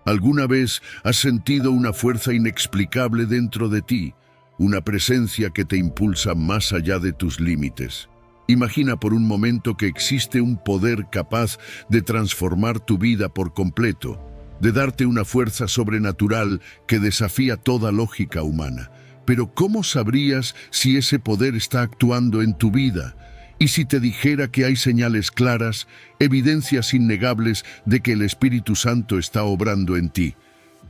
¿Alguna vez has sentido una fuerza inexplicable dentro de ti? Una presencia que te impulsa más allá de tus límites. Imagina por un momento que existe un poder capaz de transformar tu vida por completo, de darte una fuerza sobrenatural que desafía toda lógica humana. Pero ¿cómo sabrías si ese poder está actuando en tu vida? ¿Y si te dijera que hay señales claras, evidencias innegables de que el Espíritu Santo está obrando en ti?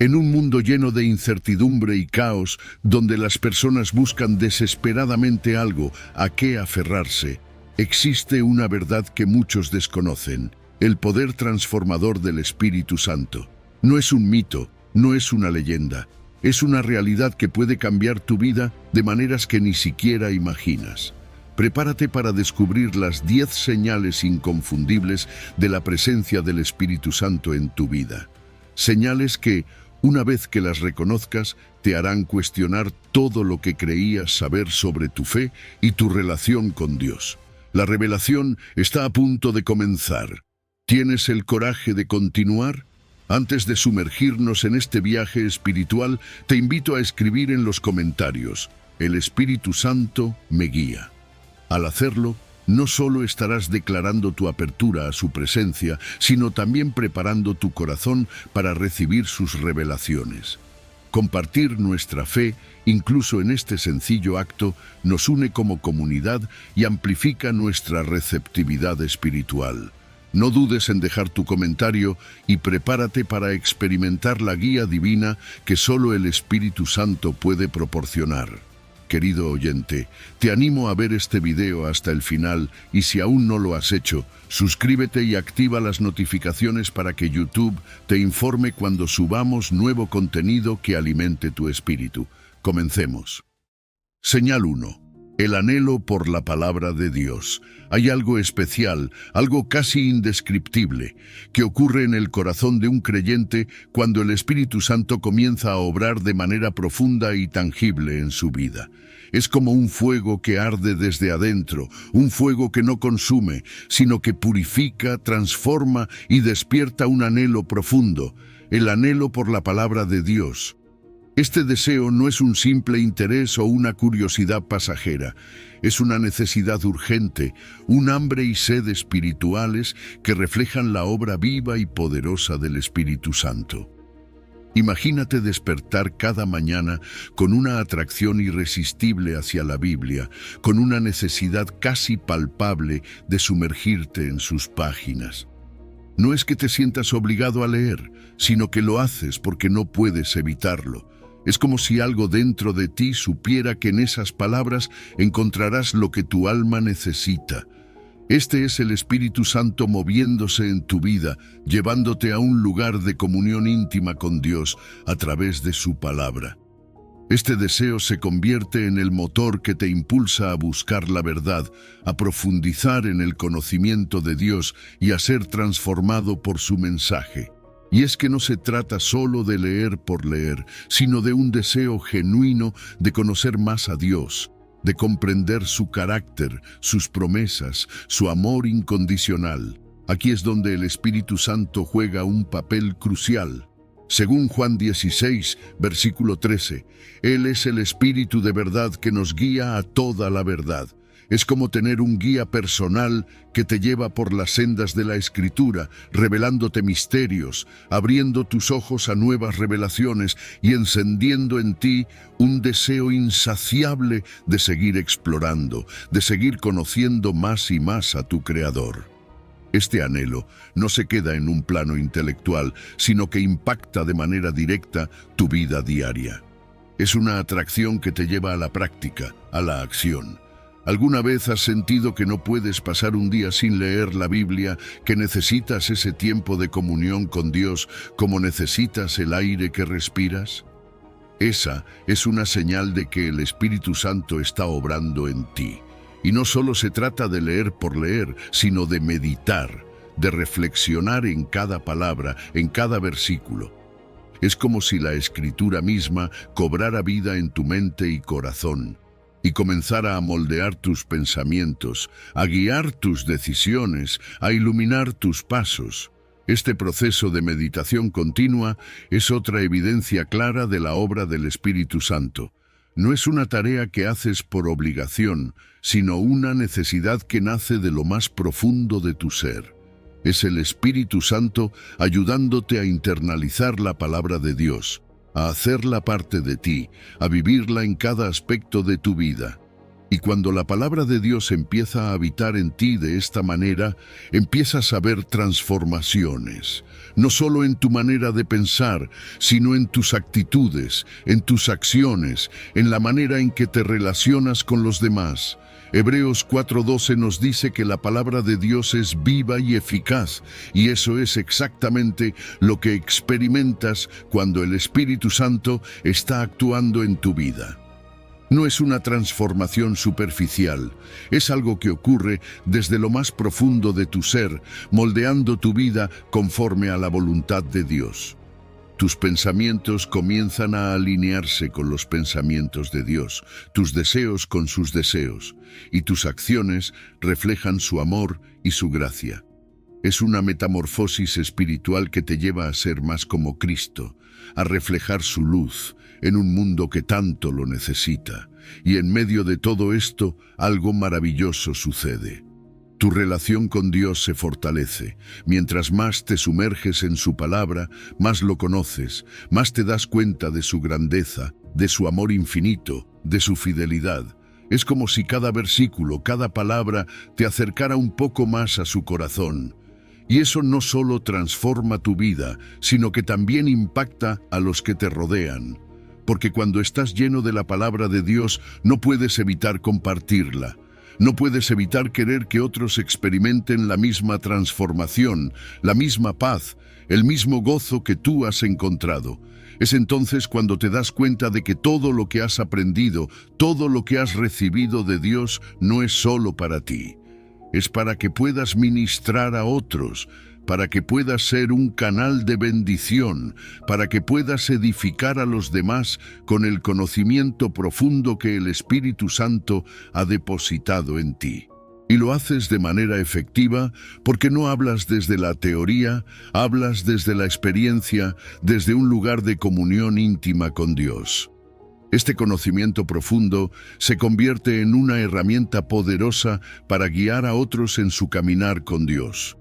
En un mundo lleno de incertidumbre y caos, donde las personas buscan desesperadamente algo a qué aferrarse, existe una verdad que muchos desconocen: el poder transformador del Espíritu Santo. No es un mito, no es una leyenda, es una realidad que puede cambiar tu vida de maneras que ni siquiera imaginas. Prepárate para descubrir las 10 señales inconfundibles de la presencia del Espíritu Santo en tu vida. Señales que, una vez que las reconozcas, te harán cuestionar todo lo que creías saber sobre tu fe y tu relación con Dios. La revelación está a punto de comenzar. ¿Tienes el coraje de continuar? Antes de sumergirnos en este viaje espiritual, te invito a escribir en los comentarios: "El Espíritu Santo me guía". Al hacerlo, no solo estarás declarando tu apertura a su presencia, sino también preparando tu corazón para recibir sus revelaciones. Compartir nuestra fe, incluso en este sencillo acto, nos une como comunidad y amplifica nuestra receptividad espiritual. No dudes en dejar tu comentario y prepárate para experimentar la guía divina que solo el Espíritu Santo puede proporcionar. Querido oyente, te animo a ver este video hasta el final y si aún no lo has hecho, suscríbete y activa las notificaciones para que YouTube te informe cuando subamos nuevo contenido que alimente tu espíritu. Comencemos. Señal 1. El anhelo por la palabra de Dios. Hay algo especial, algo casi indescriptible, que ocurre en el corazón de un creyente cuando el Espíritu Santo comienza a obrar de manera profunda y tangible en su vida. Es como un fuego que arde desde adentro, un fuego que no consume, sino que purifica, transforma y despierta un anhelo profundo, el anhelo por la palabra de Dios. Este deseo no es un simple interés o una curiosidad pasajera, es una necesidad urgente, un hambre y sed espirituales que reflejan la obra viva y poderosa del Espíritu Santo. Imagínate despertar cada mañana con una atracción irresistible hacia la Biblia, con una necesidad casi palpable de sumergirte en sus páginas. No es que te sientas obligado a leer, sino que lo haces porque no puedes evitarlo. Es como si algo dentro de ti supiera que en esas palabras encontrarás lo que tu alma necesita. Este es el Espíritu Santo moviéndose en tu vida, llevándote a un lugar de comunión íntima con Dios a través de su palabra. Este deseo se convierte en el motor que te impulsa a buscar la verdad, a profundizar en el conocimiento de Dios y a ser transformado por su mensaje. Y es que no se trata solo de leer por leer, sino de un deseo genuino de conocer más a Dios, de comprender su carácter, sus promesas, su amor incondicional. Aquí es donde el Espíritu Santo juega un papel crucial. Según Juan 16, versículo 13, Él es el Espíritu de verdad que nos guía a toda la verdad. Es como tener un guía personal que te lleva por las sendas de la Escritura, revelándote misterios, abriendo tus ojos a nuevas revelaciones y encendiendo en ti un deseo insaciable de seguir explorando, de seguir conociendo más y más a tu Creador. Este anhelo no se queda en un plano intelectual, sino que impacta de manera directa tu vida diaria. Es una atracción que te lleva a la práctica, a la acción. ¿Alguna vez has sentido que no puedes pasar un día sin leer la Biblia, que necesitas ese tiempo de comunión con Dios como necesitas el aire que respiras? Esa es una señal de que el Espíritu Santo está obrando en ti. Y no solo se trata de leer por leer, sino de meditar, de reflexionar en cada palabra, en cada versículo. Es como si la Escritura misma cobrara vida en tu mente y corazón, y comenzara a moldear tus pensamientos, a guiar tus decisiones, a iluminar tus pasos. Este proceso de meditación continua es otra evidencia clara de la obra del Espíritu Santo. No es una tarea que haces por obligación, sino una necesidad que nace de lo más profundo de tu ser. Es el Espíritu Santo ayudándote a internalizar la palabra de Dios, a hacerla parte de ti, a vivirla en cada aspecto de tu vida. Y cuando la palabra de Dios empieza a habitar en ti de esta manera, empiezas a ver transformaciones, no solo en tu manera de pensar, sino en tus actitudes, en tus acciones, en la manera en que te relacionas con los demás. Hebreos 4:12 nos dice que la palabra de Dios es viva y eficaz, y eso es exactamente lo que experimentas cuando el Espíritu Santo está actuando en tu vida. No es una transformación superficial, es algo que ocurre desde lo más profundo de tu ser, moldeando tu vida conforme a la voluntad de Dios. Tus pensamientos comienzan a alinearse con los pensamientos de Dios, tus deseos con sus deseos, y tus acciones reflejan su amor y su gracia. Es una metamorfosis espiritual que te lleva a ser más como Cristo, a reflejar su luz en un mundo que tanto lo necesita. Y en medio de todo esto, algo maravilloso sucede. Tu relación con Dios se fortalece. Mientras más te sumerges en su palabra, más lo conoces, más te das cuenta de su grandeza, de su amor infinito, de su fidelidad. Es como si cada versículo, cada palabra, te acercara un poco más a su corazón. Y eso no solo transforma tu vida, sino que también impacta a los que te rodean. Porque cuando estás lleno de la palabra de Dios, no puedes evitar compartirla. No puedes evitar querer que otros experimenten la misma transformación, la misma paz, el mismo gozo que tú has encontrado. Es entonces cuando te das cuenta de que todo lo que has aprendido, todo lo que has recibido de Dios, no es solo para ti. Es para que puedas ministrar a otros, para que puedas ser un canal de bendición, para que puedas edificar a los demás con el conocimiento profundo que el Espíritu Santo ha depositado en ti. Y lo haces de manera efectiva porque no hablas desde la teoría, hablas desde la experiencia, desde un lugar de comunión íntima con Dios. Este conocimiento profundo se convierte en una herramienta poderosa para guiar a otros en su caminar con Dios.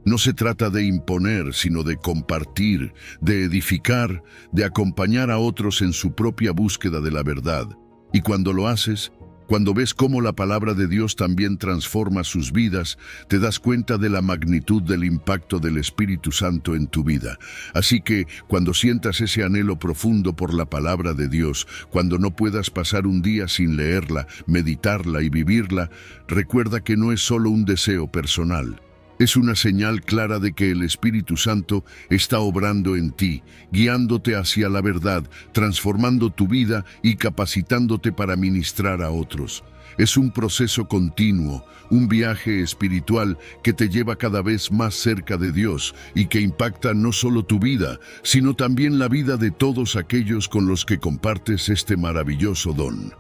No se trata de imponer, sino de compartir, de edificar, de acompañar a otros en su propia búsqueda de la verdad. Y cuando lo haces, cuando ves cómo la palabra de Dios también transforma sus vidas, te das cuenta de la magnitud del impacto del Espíritu Santo en tu vida. Así que, cuando sientas ese anhelo profundo por la palabra de Dios, cuando no puedas pasar un día sin leerla, meditarla y vivirla, recuerda que no es solo un deseo personal. Es una señal clara de que el Espíritu Santo está obrando en ti, guiándote hacia la verdad, transformando tu vida y capacitándote para ministrar a otros. Es un proceso continuo, un viaje espiritual que te lleva cada vez más cerca de Dios y que impacta no solo tu vida, sino también la vida de todos aquellos con los que compartes este maravilloso don.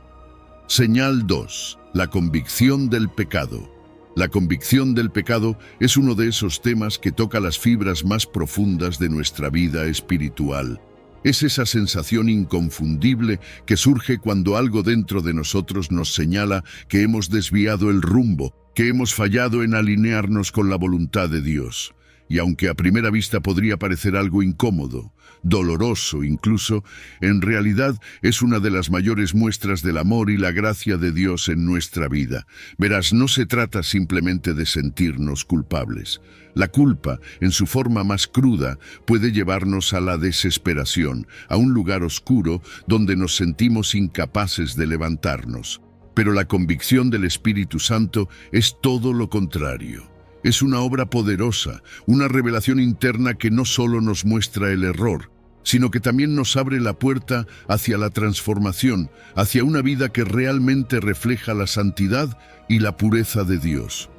Señal 2. La convicción del pecado. La convicción del pecado es uno de esos temas que toca las fibras más profundas de nuestra vida espiritual. Es esa sensación inconfundible que surge cuando algo dentro de nosotros nos señala que hemos desviado el rumbo, que hemos fallado en alinearnos con la voluntad de Dios. Y aunque a primera vista podría parecer algo incómodo, doloroso incluso, en realidad es una de las mayores muestras del amor y la gracia de Dios en nuestra vida. Verás, no se trata simplemente de sentirnos culpables. La culpa, en su forma más cruda, puede llevarnos a la desesperación, a un lugar oscuro donde nos sentimos incapaces de levantarnos. Pero la convicción del Espíritu Santo es todo lo contrario. Es una obra poderosa, una revelación interna que no solo nos muestra el error, sino que también nos abre la puerta hacia la transformación, hacia una vida que realmente refleja la santidad y la pureza de Dios.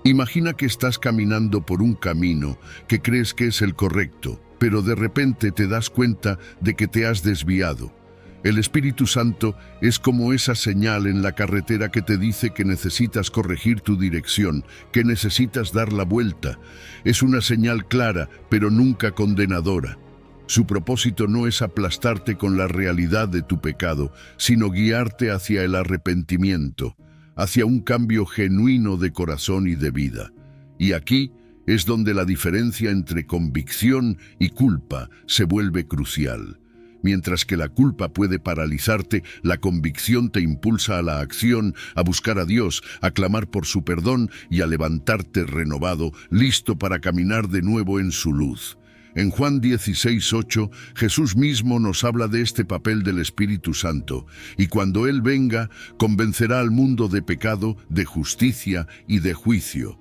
Imagina que estás caminando por un camino que crees que es el correcto, pero de repente te das cuenta de que te has desviado. El Espíritu Santo es como esa señal en la carretera que te dice que necesitas corregir tu dirección, que necesitas dar la vuelta. Es una señal clara, pero nunca condenadora. Su propósito no es aplastarte con la realidad de tu pecado, sino guiarte hacia el arrepentimiento, hacia un cambio genuino de corazón y de vida. Y aquí es donde la diferencia entre convicción y culpa se vuelve crucial. Mientras que la culpa puede paralizarte, la convicción te impulsa a la acción, a buscar a Dios, a clamar por su perdón y a levantarte renovado, listo para caminar de nuevo en su luz. En Juan 16:8, Jesús mismo nos habla de este papel del Espíritu Santo, y cuando Él venga, convencerá al mundo de pecado, de justicia y de juicio.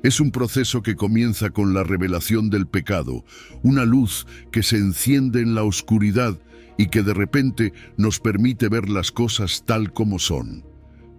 Es un proceso que comienza con la revelación del pecado, una luz que se enciende en la oscuridad y que de repente nos permite ver las cosas tal como son.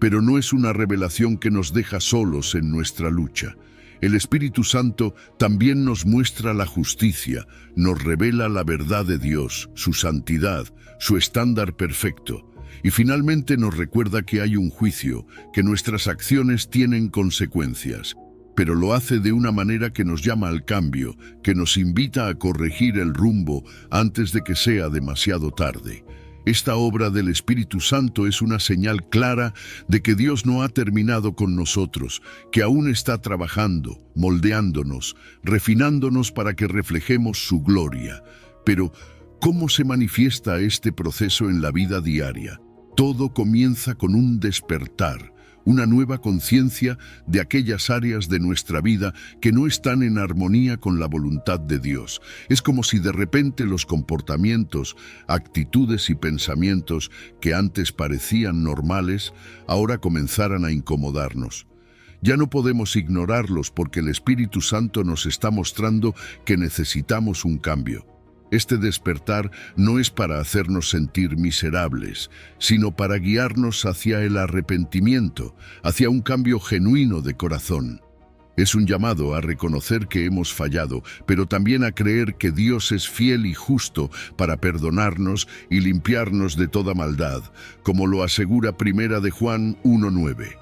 Pero no es una revelación que nos deja solos en nuestra lucha. El Espíritu Santo también nos muestra la justicia, nos revela la verdad de Dios, su santidad, su estándar perfecto. Y finalmente nos recuerda que hay un juicio, que nuestras acciones tienen consecuencias. Pero lo hace de una manera que nos llama al cambio, que nos invita a corregir el rumbo antes de que sea demasiado tarde. Esta obra del Espíritu Santo es una señal clara de que Dios no ha terminado con nosotros, que aún está trabajando, moldeándonos, refinándonos para que reflejemos su gloria. Pero, ¿cómo se manifiesta este proceso en la vida diaria? Todo comienza con un despertar, una nueva conciencia de aquellas áreas de nuestra vida que no están en armonía con la voluntad de Dios. Es como si de repente los comportamientos, actitudes y pensamientos que antes parecían normales, ahora comenzaran a incomodarnos. Ya no podemos ignorarlos porque el Espíritu Santo nos está mostrando que necesitamos un cambio. Este despertar no es para hacernos sentir miserables, sino para guiarnos hacia el arrepentimiento, hacia un cambio genuino de corazón. Es un llamado a reconocer que hemos fallado, pero también a creer que Dios es fiel y justo para perdonarnos y limpiarnos de toda maldad, como lo asegura 1 de Juan 1:9.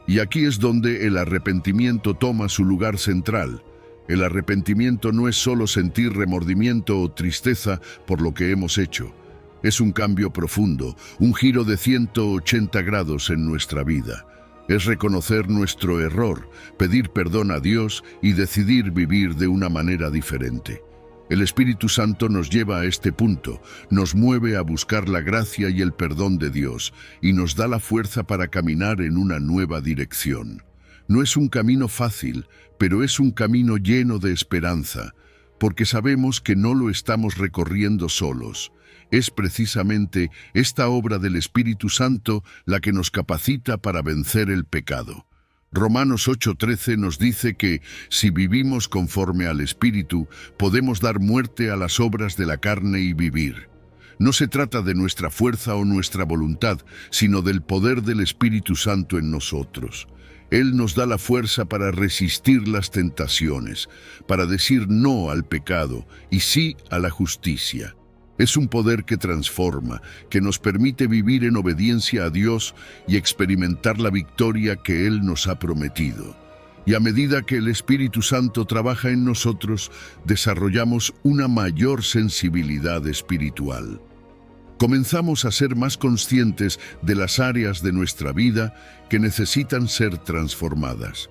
Y aquí es donde el arrepentimiento toma su lugar central. El arrepentimiento no es solo sentir remordimiento o tristeza por lo que hemos hecho. Es un cambio profundo, un giro de 180 grados en nuestra vida. Es reconocer nuestro error, pedir perdón a Dios y decidir vivir de una manera diferente. El Espíritu Santo nos lleva a este punto, nos mueve a buscar la gracia y el perdón de Dios y nos da la fuerza para caminar en una nueva dirección. No es un camino fácil, pero es un camino lleno de esperanza, porque sabemos que no lo estamos recorriendo solos. Es precisamente esta obra del Espíritu Santo la que nos capacita para vencer el pecado. Romanos 8:13 nos dice que, si vivimos conforme al Espíritu, podemos dar muerte a las obras de la carne y vivir. No se trata de nuestra fuerza o nuestra voluntad, sino del poder del Espíritu Santo en nosotros. Él nos da la fuerza para resistir las tentaciones, para decir no al pecado y sí a la justicia. Es un poder que transforma, que nos permite vivir en obediencia a Dios y experimentar la victoria que Él nos ha prometido. Y a medida que el Espíritu Santo trabaja en nosotros, desarrollamos una mayor sensibilidad espiritual. Comenzamos a ser más conscientes de las áreas de nuestra vida que necesitan ser transformadas.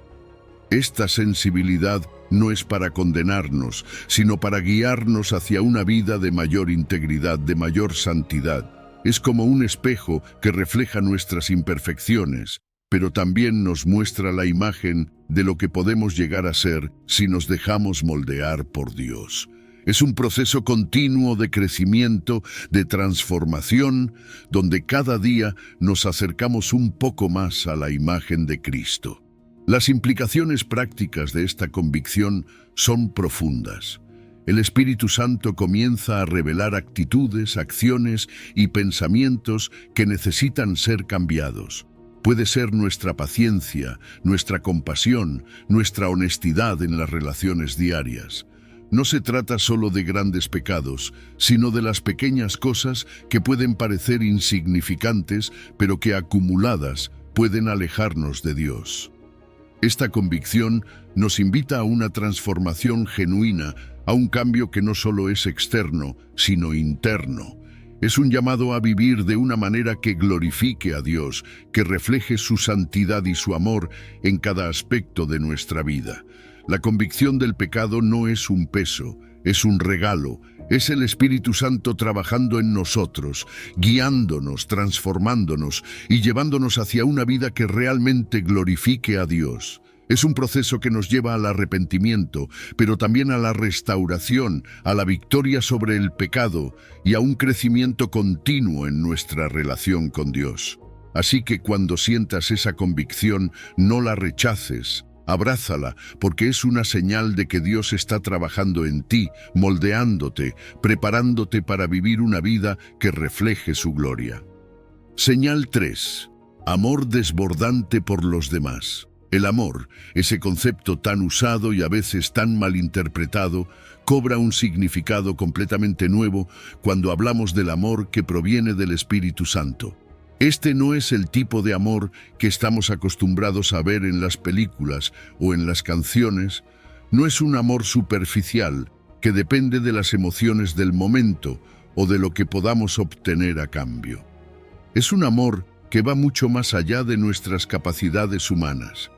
Esta sensibilidad no es para condenarnos, sino para guiarnos hacia una vida de mayor integridad, de mayor santidad. Es como un espejo que refleja nuestras imperfecciones, pero también nos muestra la imagen de lo que podemos llegar a ser si nos dejamos moldear por Dios. Es un proceso continuo de crecimiento, de transformación, donde cada día nos acercamos un poco más a la imagen de Cristo. Las implicaciones prácticas de esta convicción son profundas. El Espíritu Santo comienza a revelar actitudes, acciones y pensamientos que necesitan ser cambiados. Puede ser nuestra paciencia, nuestra compasión, nuestra honestidad en las relaciones diarias. No se trata solo de grandes pecados, sino de las pequeñas cosas que pueden parecer insignificantes, pero que acumuladas pueden alejarnos de Dios. Esta convicción nos invita a una transformación genuina, a un cambio que no solo es externo, sino interno. Es un llamado a vivir de una manera que glorifique a Dios, que refleje su santidad y su amor en cada aspecto de nuestra vida. La convicción del pecado no es un peso, es un regalo. Es el Espíritu Santo trabajando en nosotros, guiándonos, transformándonos y llevándonos hacia una vida que realmente glorifique a Dios. Es un proceso que nos lleva al arrepentimiento, pero también a la restauración, a la victoria sobre el pecado y a un crecimiento continuo en nuestra relación con Dios. Así que cuando sientas esa convicción, no la rechaces. Abrázala, porque es una señal de que Dios está trabajando en ti, moldeándote, preparándote para vivir una vida que refleje su gloria. Señal 3. Amor desbordante por los demás. El amor, ese concepto tan usado y a veces tan malinterpretado, cobra un significado completamente nuevo cuando hablamos del amor que proviene del Espíritu Santo. Este no es el tipo de amor que estamos acostumbrados a ver en las películas o en las canciones. No es un amor superficial que depende de las emociones del momento o de lo que podamos obtener a cambio. Es un amor que va mucho más allá de nuestras capacidades humanas.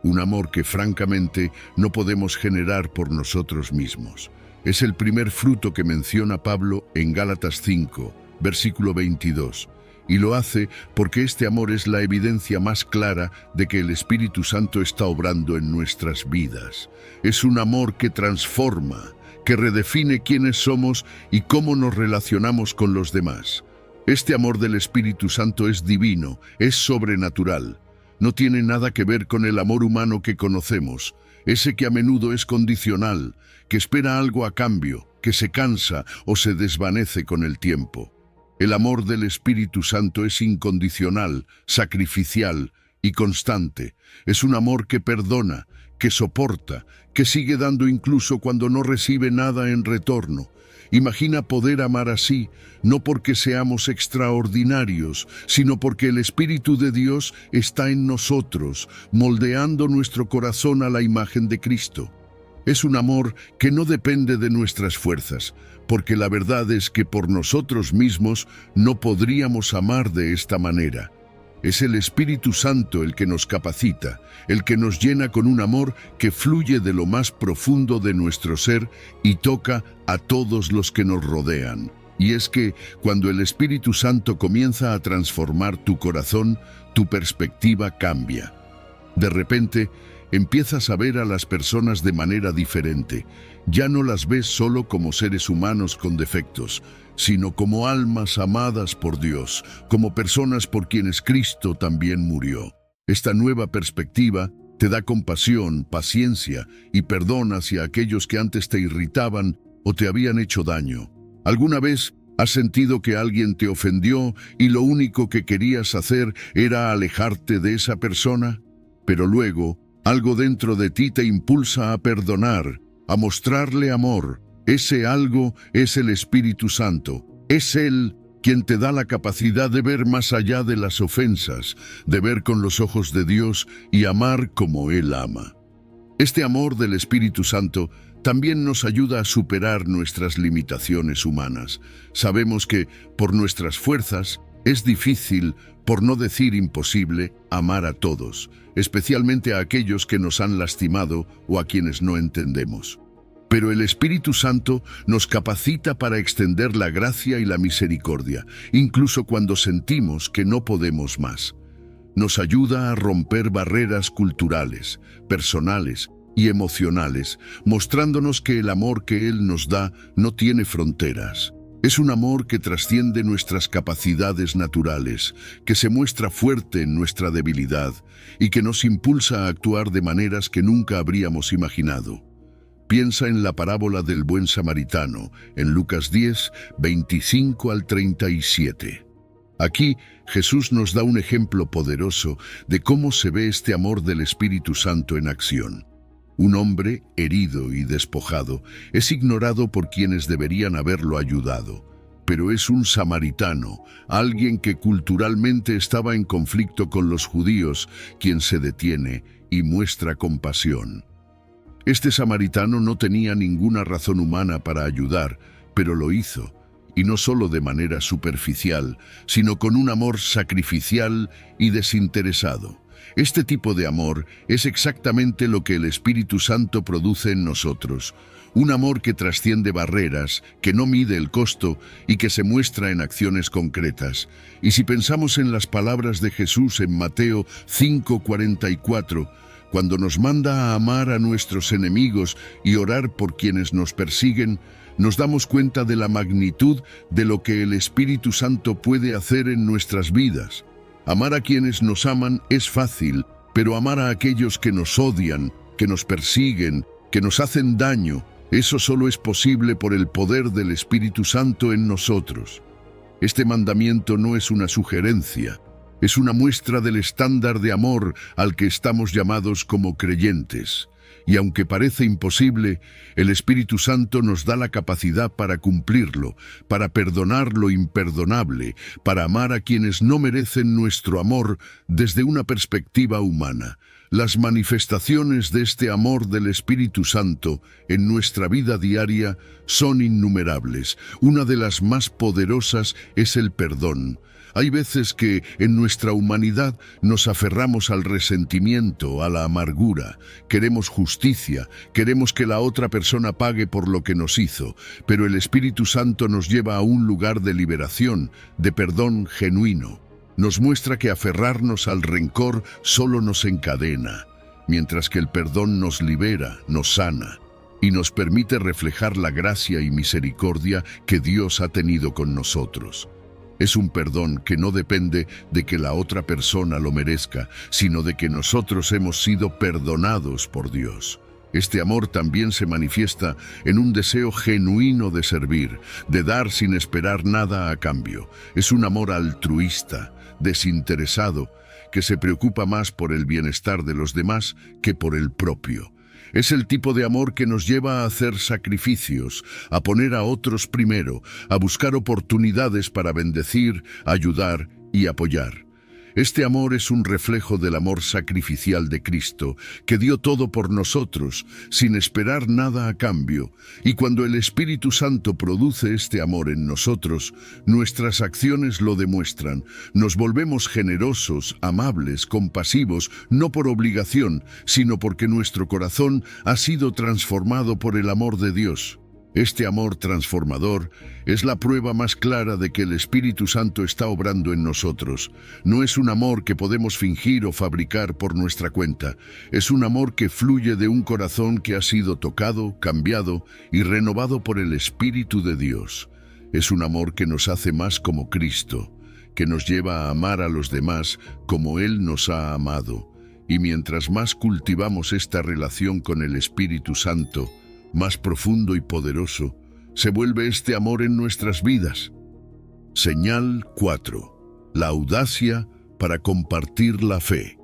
Un amor que francamente no podemos generar por nosotros mismos. Es el primer fruto que menciona Pablo en Gálatas 5, versículo 22. Y lo hace porque este amor es la evidencia más clara de que el Espíritu Santo está obrando en nuestras vidas. Es un amor que transforma, que redefine quiénes somos y cómo nos relacionamos con los demás. Este amor del Espíritu Santo es divino, es sobrenatural. No tiene nada que ver con el amor humano que conocemos, ese que a menudo es condicional, que espera algo a cambio, que se cansa o se desvanece con el tiempo. El amor del Espíritu Santo es incondicional, sacrificial y constante. Es un amor que perdona, que soporta, que sigue dando incluso cuando no recibe nada en retorno. Imagina poder amar así, no porque seamos extraordinarios, sino porque el Espíritu de Dios está en nosotros, moldeando nuestro corazón a la imagen de Cristo. Es un amor que no depende de nuestras fuerzas, porque la verdad es que por nosotros mismos no podríamos amar de esta manera. Es el Espíritu Santo el que nos capacita, el que nos llena con un amor que fluye de lo más profundo de nuestro ser y toca a todos los que nos rodean. Y es que cuando el Espíritu Santo comienza a transformar tu corazón, tu perspectiva cambia. De repente, empiezas a ver a las personas de manera diferente. Ya no las ves solo como seres humanos con defectos, sino como almas amadas por Dios, como personas por quienes Cristo también murió. Esta nueva perspectiva te da compasión, paciencia y perdón hacia aquellos que antes te irritaban o te habían hecho daño. ¿Alguna vez has sentido que alguien te ofendió y lo único que querías hacer era alejarte de esa persona? Pero luego, algo dentro de ti te impulsa a perdonar, a mostrarle amor. Ese algo es el Espíritu Santo. Es Él quien te da la capacidad de ver más allá de las ofensas, de ver con los ojos de Dios y amar como Él ama. Este amor del Espíritu Santo también nos ayuda a superar nuestras limitaciones humanas. Sabemos que, por nuestras fuerzas, es difícil, por no decir imposible, amar a todos, especialmente a aquellos que nos han lastimado o a quienes no entendemos. Pero el Espíritu Santo nos capacita para extender la gracia y la misericordia, incluso cuando sentimos que no podemos más. Nos ayuda a romper barreras culturales, personales y emocionales, mostrándonos que el amor que Él nos da no tiene fronteras. Es un amor que trasciende nuestras capacidades naturales, que se muestra fuerte en nuestra debilidad y que nos impulsa a actuar de maneras que nunca habríamos imaginado. Piensa en la parábola del buen samaritano, en Lucas 10, 25 al 37. Aquí, Jesús nos da un ejemplo poderoso de cómo se ve este amor del Espíritu Santo en acción. Un hombre herido y despojado es ignorado por quienes deberían haberlo ayudado, pero es un samaritano, alguien que culturalmente estaba en conflicto con los judíos, quien se detiene y muestra compasión. Este samaritano no tenía ninguna razón humana para ayudar, pero lo hizo, y no solo de manera superficial, sino con un amor sacrificial y desinteresado. Este tipo de amor es exactamente lo que el Espíritu Santo produce en nosotros, un amor que trasciende barreras, que no mide el costo y que se muestra en acciones concretas. Y si pensamos en las palabras de Jesús en Mateo 5:44, cuando nos manda a amar a nuestros enemigos y orar por quienes nos persiguen, nos damos cuenta de la magnitud de lo que el Espíritu Santo puede hacer en nuestras vidas. Amar a quienes nos aman es fácil, pero amar a aquellos que nos odian, que nos persiguen, que nos hacen daño, eso solo es posible por el poder del Espíritu Santo en nosotros. Este mandamiento no es una sugerencia, es una muestra del estándar de amor al que estamos llamados como creyentes. Y aunque parece imposible, el Espíritu Santo nos da la capacidad para cumplirlo, para perdonar lo imperdonable, para amar a quienes no merecen nuestro amor desde una perspectiva humana. Las manifestaciones de este amor del Espíritu Santo en nuestra vida diaria son innumerables. Una de las más poderosas es el perdón. Hay veces que en nuestra humanidad nos aferramos al resentimiento, a la amargura. Queremos justicia, queremos que la otra persona pague por lo que nos hizo, pero el Espíritu Santo nos lleva a un lugar de liberación, de perdón genuino. Nos muestra que aferrarnos al rencor solo nos encadena, mientras que el perdón nos libera, nos sana y nos permite reflejar la gracia y misericordia que Dios ha tenido con nosotros. Es un perdón que no depende de que la otra persona lo merezca, sino de que nosotros hemos sido perdonados por Dios. Este amor también se manifiesta en un deseo genuino de servir, de dar sin esperar nada a cambio. Es un amor altruista, desinteresado, que se preocupa más por el bienestar de los demás que por el propio. Es el tipo de amor que nos lleva a hacer sacrificios, a poner a otros primero, a buscar oportunidades para bendecir, ayudar y apoyar. Este amor es un reflejo del amor sacrificial de Cristo, que dio todo por nosotros, sin esperar nada a cambio. Y cuando el Espíritu Santo produce este amor en nosotros, nuestras acciones lo demuestran. Nos volvemos generosos, amables, compasivos, no por obligación, sino porque nuestro corazón ha sido transformado por el amor de Dios. Este amor transformador es la prueba más clara de que el Espíritu Santo está obrando en nosotros. No es un amor que podemos fingir o fabricar por nuestra cuenta. Es un amor que fluye de un corazón que ha sido tocado, cambiado y renovado por el Espíritu de Dios. Es un amor que nos hace más como Cristo, que nos lleva a amar a los demás como Él nos ha amado. Y mientras más cultivamos esta relación con el Espíritu Santo, más profundo y poderoso se vuelve este amor en nuestras vidas. Señal 4. La audacia para compartir la fe.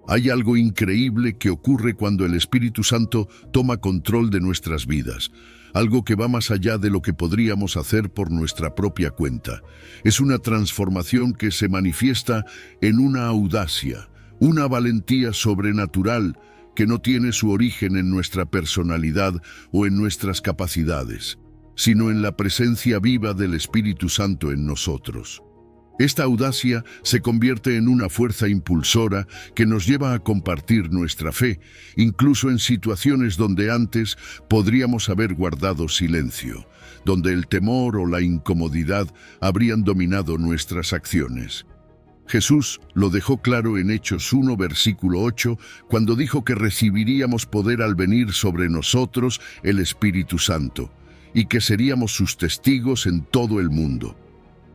Hay algo increíble que ocurre cuando el Espíritu Santo toma control de nuestras vidas, algo que va más allá de lo que podríamos hacer por nuestra propia cuenta. Es una transformación que se manifiesta en una audacia, una valentía sobrenatural que no tiene su origen en nuestra personalidad o en nuestras capacidades, sino en la presencia viva del Espíritu Santo en nosotros. Esta audacia se convierte en una fuerza impulsora que nos lleva a compartir nuestra fe, incluso en situaciones donde antes podríamos haber guardado silencio, donde el temor o la incomodidad habrían dominado nuestras acciones. Jesús lo dejó claro en Hechos 1, versículo 8, cuando dijo que recibiríamos poder al venir sobre nosotros el Espíritu Santo, y que seríamos sus testigos en todo el mundo.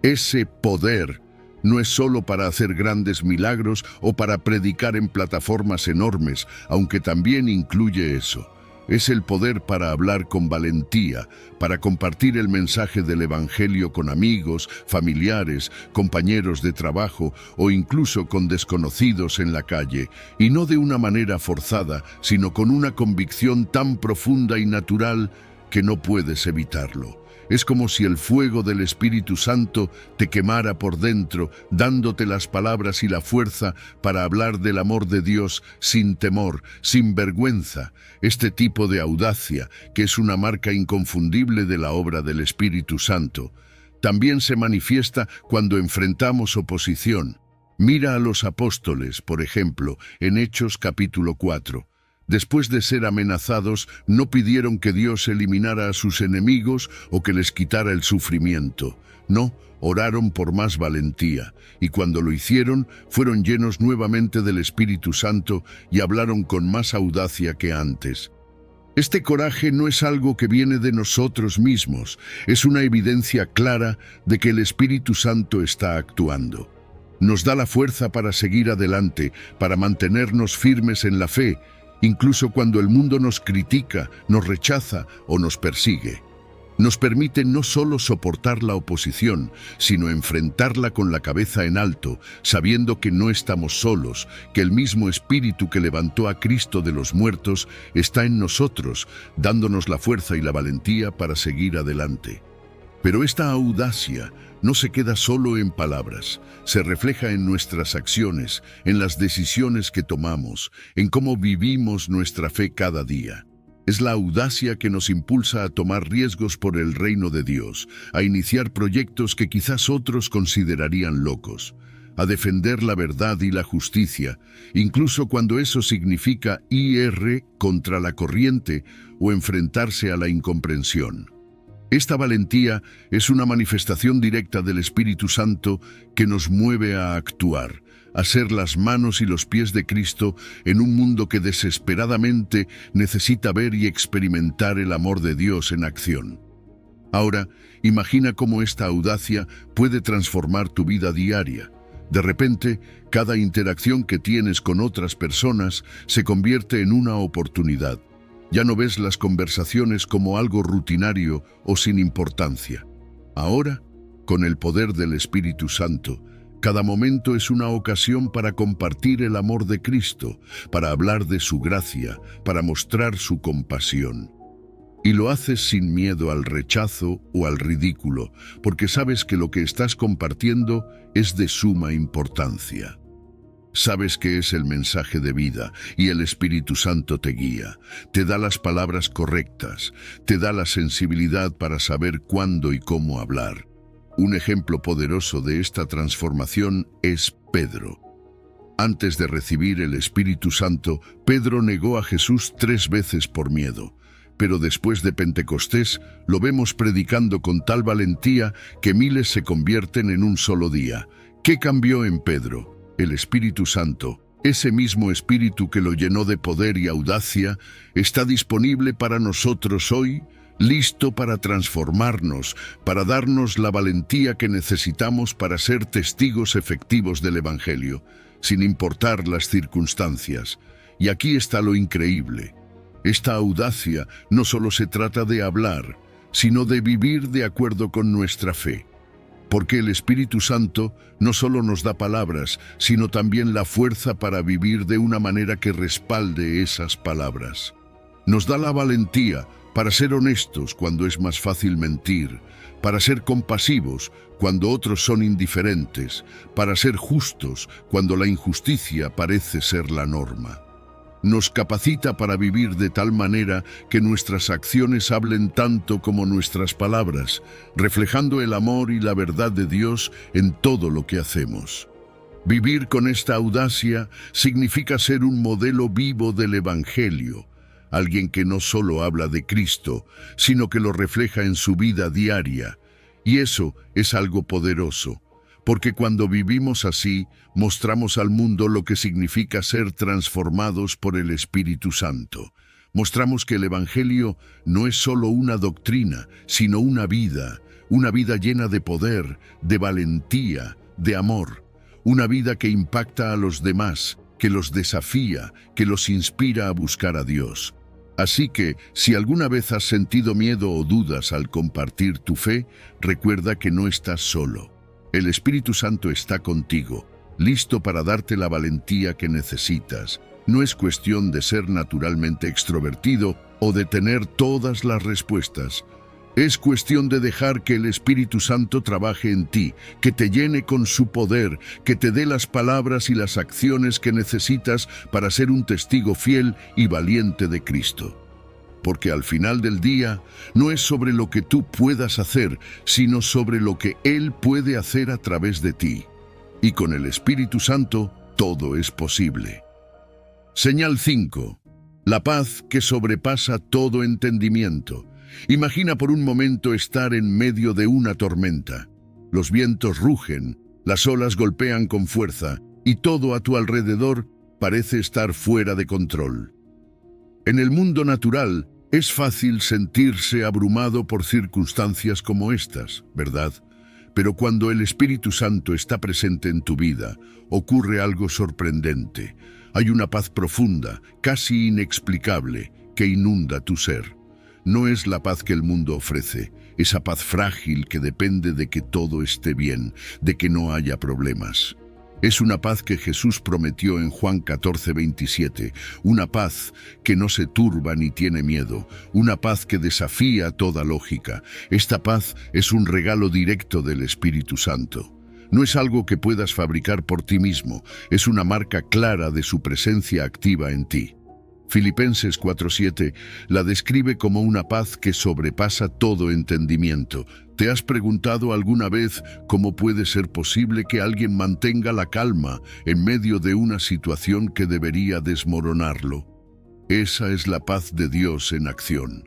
Ese poder no es solo para hacer grandes milagros o para predicar en plataformas enormes, aunque también incluye eso. es el poder para hablar con valentía, para compartir el mensaje del Evangelio con amigos, familiares, compañeros de trabajo o incluso con desconocidos en la calle, y no de una manera forzada, sino con una convicción tan profunda y natural que no puedes evitarlo. Es como si el fuego del Espíritu Santo te quemara por dentro, dándote las palabras y la fuerza para hablar del amor de Dios sin temor, sin vergüenza. Este tipo de audacia, que es una marca inconfundible de la obra del Espíritu Santo, también se manifiesta cuando enfrentamos oposición. Mira a los apóstoles, por ejemplo, en Hechos capítulo 4. Después de ser amenazados, no pidieron que Dios eliminara a sus enemigos o que les quitara el sufrimiento. No, oraron por más valentía, y cuando lo hicieron, fueron llenos nuevamente del Espíritu Santo y hablaron con más audacia que antes. Este coraje no es algo que viene de nosotros mismos, es una evidencia clara de que el Espíritu Santo está actuando. Nos da la fuerza para seguir adelante, para mantenernos firmes en la fe, incluso cuando el mundo nos critica, nos rechaza o nos persigue. Nos permite no solo soportar la oposición, sino enfrentarla con la cabeza en alto, sabiendo que no estamos solos, que el mismo Espíritu que levantó a Cristo de los muertos está en nosotros, dándonos la fuerza y la valentía para seguir adelante. Pero esta audacia no se queda solo en palabras, se refleja en nuestras acciones, en las decisiones que tomamos, en cómo vivimos nuestra fe cada día. Es la audacia que nos impulsa a tomar riesgos por el reino de Dios, a iniciar proyectos que quizás otros considerarían locos, a defender la verdad y la justicia, incluso cuando eso significa ir contra la corriente o enfrentarse a la incomprensión. Esta valentía es una manifestación directa del Espíritu Santo que nos mueve a actuar, a ser las manos y los pies de Cristo en un mundo que desesperadamente necesita ver y experimentar el amor de Dios en acción. Ahora, imagina cómo esta audacia puede transformar tu vida diaria. De repente, cada interacción que tienes con otras personas se convierte en una oportunidad. Ya no ves las conversaciones como algo rutinario o sin importancia. Ahora, con el poder del Espíritu Santo, cada momento es una ocasión para compartir el amor de Cristo, para hablar de su gracia, para mostrar su compasión. Y lo haces sin miedo al rechazo o al ridículo, porque sabes que lo que estás compartiendo es de suma importancia. Sabes que es el mensaje de vida y el Espíritu Santo te guía, te da las palabras correctas, te da la sensibilidad para saber cuándo y cómo hablar. Un ejemplo poderoso de esta transformación es Pedro. Antes de recibir el Espíritu Santo, Pedro negó a Jesús 3 veces por miedo. Pero después de Pentecostés, lo vemos predicando con tal valentía que miles se convierten en un solo día. ¿Qué cambió en Pedro? El Espíritu Santo, ese mismo Espíritu que lo llenó de poder y audacia, está disponible para nosotros hoy, listo para transformarnos, para darnos la valentía que necesitamos para ser testigos efectivos del Evangelio, sin importar las circunstancias. Y aquí está lo increíble. Esta audacia no solo se trata de hablar, sino de vivir de acuerdo con nuestra fe. Porque el Espíritu Santo no solo nos da palabras, sino también la fuerza para vivir de una manera que respalde esas palabras. Nos da la valentía para ser honestos cuando es más fácil mentir, para ser compasivos cuando otros son indiferentes, para ser justos cuando la injusticia parece ser la norma. Nos capacita para vivir de tal manera que nuestras acciones hablen tanto como nuestras palabras, reflejando el amor y la verdad de Dios en todo lo que hacemos. Vivir con esta audacia significa ser un modelo vivo del Evangelio, alguien que no solo habla de Cristo, sino que lo refleja en su vida diaria. Y eso es algo poderoso, porque cuando vivimos así, mostramos al mundo lo que significa ser transformados por el Espíritu Santo. Mostramos que el Evangelio no es solo una doctrina, sino una vida llena de poder, de valentía, de amor, una vida que impacta a los demás, que los desafía, que los inspira a buscar a Dios. Así que, si alguna vez has sentido miedo o dudas al compartir tu fe, recuerda que no estás solo. El Espíritu Santo está contigo, listo para darte la valentía que necesitas. No es cuestión de ser naturalmente extrovertido o de tener todas las respuestas. Es cuestión de dejar que el Espíritu Santo trabaje en ti, que te llene con su poder, que te dé las palabras y las acciones que necesitas para ser un testigo fiel y valiente de Cristo. Porque al final del día, no es sobre lo que tú puedas hacer, sino sobre lo que Él puede hacer a través de ti. Y con el Espíritu Santo, todo es posible. Señal 5. La paz que sobrepasa todo entendimiento. Imagina por un momento estar en medio de una tormenta. Los vientos rugen, las olas golpean con fuerza y todo a tu alrededor parece estar fuera de control. En el mundo natural es fácil sentirse abrumado por circunstancias como estas, ¿verdad? Pero cuando el Espíritu Santo está presente en tu vida, ocurre algo sorprendente. Hay una paz profunda, casi inexplicable, que inunda tu ser. No es la paz que el mundo ofrece, esa paz frágil que depende de que todo esté bien, de que no haya problemas. Es una paz que Jesús prometió en Juan 14:27, una paz que no se turba ni tiene miedo, una paz que desafía toda lógica. Esta paz es un regalo directo del Espíritu Santo. No es algo que puedas fabricar por ti mismo, es una marca clara de su presencia activa en ti. Filipenses 4:7 la describe como una paz que sobrepasa todo entendimiento. ¿Te has preguntado alguna vez cómo puede ser posible que alguien mantenga la calma en medio de una situación que debería desmoronarlo? Esa es la paz de Dios en acción.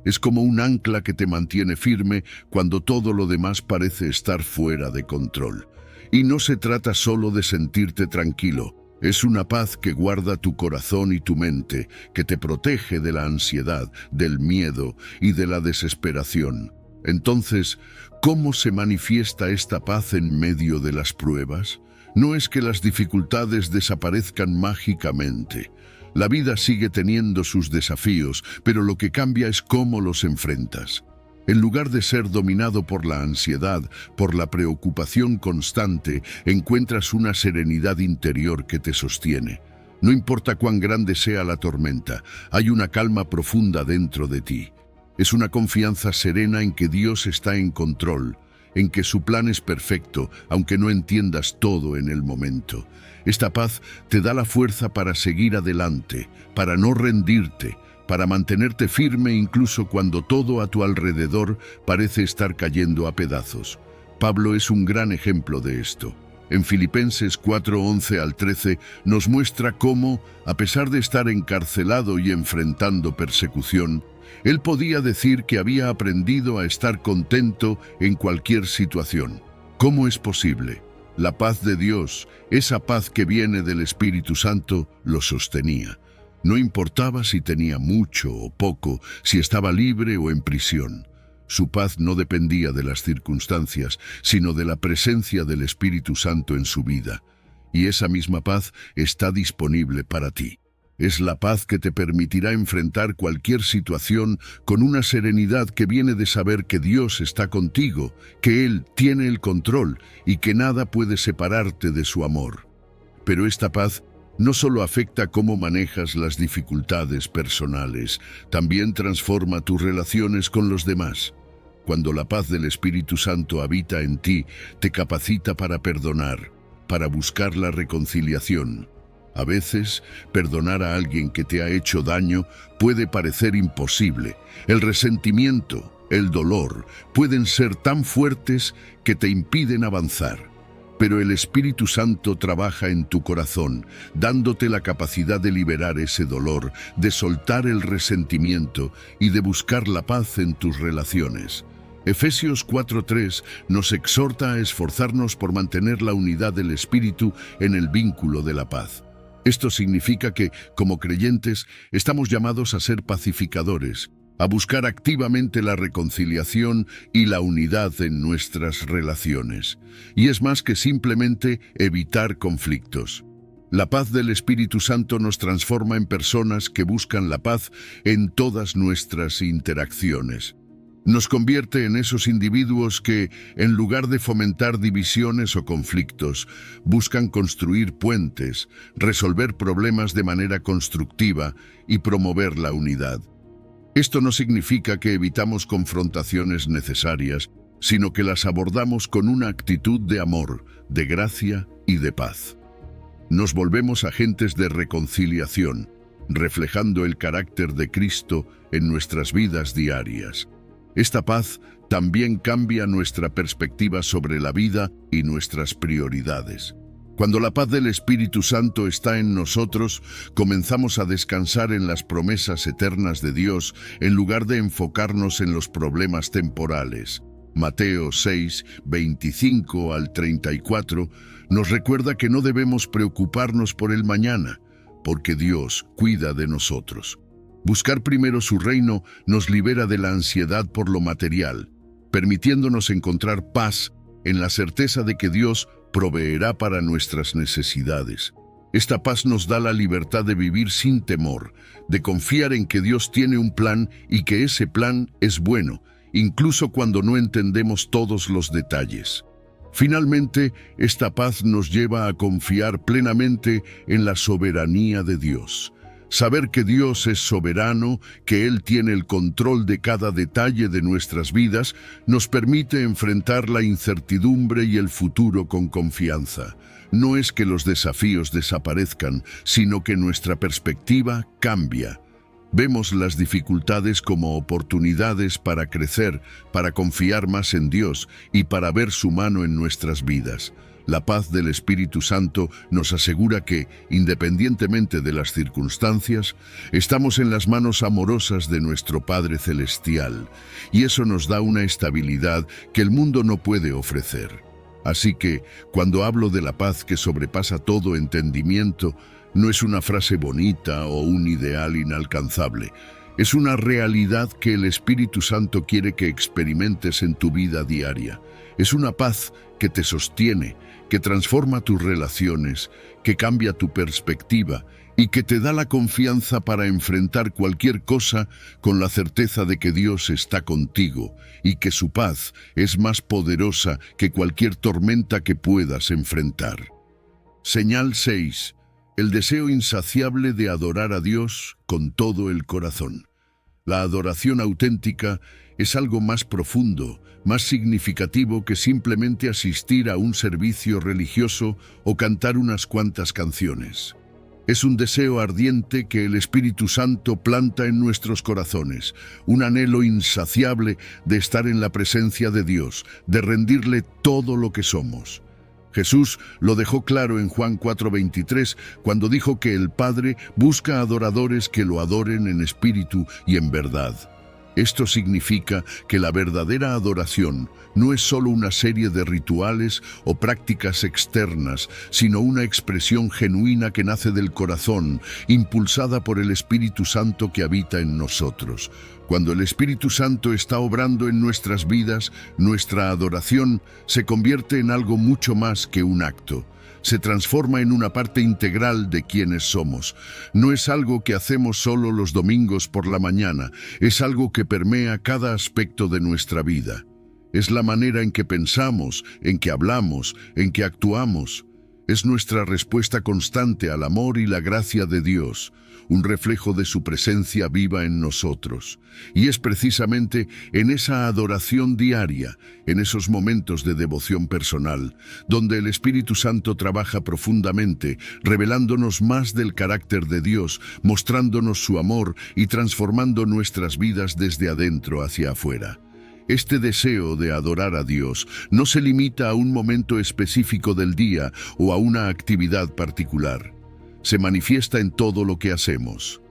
Es como un ancla que te mantiene firme cuando todo lo demás parece estar fuera de control. Y no se trata solo de sentirte tranquilo. Es una paz que guarda tu corazón y tu mente, que te protege de la ansiedad, del miedo y de la desesperación. Entonces, ¿cómo se manifiesta esta paz en medio de las pruebas? No es que las dificultades desaparezcan mágicamente. La vida sigue teniendo sus desafíos, pero lo que cambia es cómo los enfrentas. En lugar de ser dominado por la ansiedad, por la preocupación constante, encuentras una serenidad interior que te sostiene. No importa cuán grande sea la tormenta, hay una calma profunda dentro de ti. Es una confianza serena en que Dios está en control, en que su plan es perfecto, aunque no entiendas todo en el momento. Esta paz te da la fuerza para seguir adelante, para no rendirte, para mantenerte firme incluso cuando todo a tu alrededor parece estar cayendo a pedazos. Pablo es un gran ejemplo de esto. En Filipenses 4:11 al 13 nos muestra cómo, a pesar de estar encarcelado y enfrentando persecución, él podía decir que había aprendido a estar contento en cualquier situación. ¿Cómo es posible? La paz de Dios, esa paz que viene del Espíritu Santo, lo sostenía. No importaba si tenía mucho o poco, si estaba libre o en prisión. Su paz no dependía de las circunstancias, sino de la presencia del Espíritu Santo en su vida. Y esa misma paz está disponible para ti. Es la paz que te permitirá enfrentar cualquier situación con una serenidad que viene de saber que Dios está contigo, que Él tiene el control y que nada puede separarte de su amor. Pero esta paz no solo afecta cómo manejas las dificultades personales, también transforma tus relaciones con los demás. Cuando la paz del Espíritu Santo habita en ti, te capacita para perdonar, para buscar la reconciliación. A veces, perdonar a alguien que te ha hecho daño puede parecer imposible. El resentimiento, el dolor, pueden ser tan fuertes que te impiden avanzar. Pero el Espíritu Santo trabaja en tu corazón, dándote la capacidad de liberar ese dolor, de soltar el resentimiento y de buscar la paz en tus relaciones. Efesios 4:3 nos exhorta a esforzarnos por mantener la unidad del Espíritu en el vínculo de la paz. Esto significa que, como creyentes, estamos llamados a ser pacificadores, a buscar activamente la reconciliación y la unidad en nuestras relaciones. Y es más que simplemente evitar conflictos. La paz del Espíritu Santo nos transforma en personas que buscan la paz en todas nuestras interacciones. Nos convierte en esos individuos que, en lugar de fomentar divisiones o conflictos, buscan construir puentes, resolver problemas de manera constructiva y promover la unidad. Esto no significa que evitamos confrontaciones necesarias, sino que las abordamos con una actitud de amor, de gracia y de paz. Nos volvemos agentes de reconciliación, reflejando el carácter de Cristo en nuestras vidas diarias. Esta paz también cambia nuestra perspectiva sobre la vida y nuestras prioridades. Cuando la paz del Espíritu Santo está en nosotros, comenzamos a descansar en las promesas eternas de Dios en lugar de enfocarnos en los problemas temporales. Mateo 6, 25 al 34, nos recuerda que no debemos preocuparnos por el mañana, porque Dios cuida de nosotros. Buscar primero su reino nos libera de la ansiedad por lo material, permitiéndonos encontrar paz en la certeza de que Dios proveerá para nuestras necesidades. Esta paz nos da la libertad de vivir sin temor, de confiar en que Dios tiene un plan y que ese plan es bueno, incluso cuando no entendemos todos los detalles. Finalmente, esta paz nos lleva a confiar plenamente en la soberanía de Dios. Saber que Dios es soberano, que Él tiene el control de cada detalle de nuestras vidas, nos permite enfrentar la incertidumbre y el futuro con confianza. No es que los desafíos desaparezcan, sino que nuestra perspectiva cambia. Vemos las dificultades como oportunidades para crecer, para confiar más en Dios y para ver su mano en nuestras vidas. La paz del Espíritu Santo nos asegura que, independientemente de las circunstancias, estamos en las manos amorosas de nuestro Padre Celestial, y eso nos da una estabilidad que el mundo no puede ofrecer. Así que, cuando hablo de la paz que sobrepasa todo entendimiento, no es una frase bonita o un ideal inalcanzable. Es una realidad que el Espíritu Santo quiere que experimentes en tu vida diaria. Es una paz que te sostiene, que transforma tus relaciones, que cambia tu perspectiva y que te da la confianza para enfrentar cualquier cosa con la certeza de que Dios está contigo y que su paz es más poderosa que cualquier tormenta que puedas enfrentar. Señal 6. El deseo insaciable de adorar a Dios con todo el corazón. La adoración auténtica es algo más profundo, más significativo que simplemente asistir a un servicio religioso o cantar unas cuantas canciones. Es un deseo ardiente que el Espíritu Santo planta en nuestros corazones, un anhelo insaciable de estar en la presencia de Dios, de rendirle todo lo que somos. Jesús lo dejó claro en Juan 4:23, cuando dijo que el Padre busca adoradores que lo adoren en espíritu y en verdad. Esto significa que la verdadera adoración no es solo una serie de rituales o prácticas externas, sino una expresión genuina que nace del corazón, impulsada por el Espíritu Santo que habita en nosotros. Cuando el Espíritu Santo está obrando en nuestras vidas, nuestra adoración se convierte en algo mucho más que un acto. Se transforma en una parte integral de quienes somos. No es algo que hacemos solo los domingos por la mañana, es algo que permea cada aspecto de nuestra vida. Es la manera en que pensamos, en que hablamos, en que actuamos. Es nuestra respuesta constante al amor y la gracia de Dios, un reflejo de su presencia viva en nosotros. Y es precisamente en esa adoración diaria, en esos momentos de devoción personal, donde el Espíritu Santo trabaja profundamente, revelándonos más del carácter de Dios, mostrándonos su amor y transformando nuestras vidas desde adentro hacia afuera. Este deseo de adorar a Dios no se limita a un momento específico del día o a una actividad particular. Se manifiesta en todo lo que hacemos.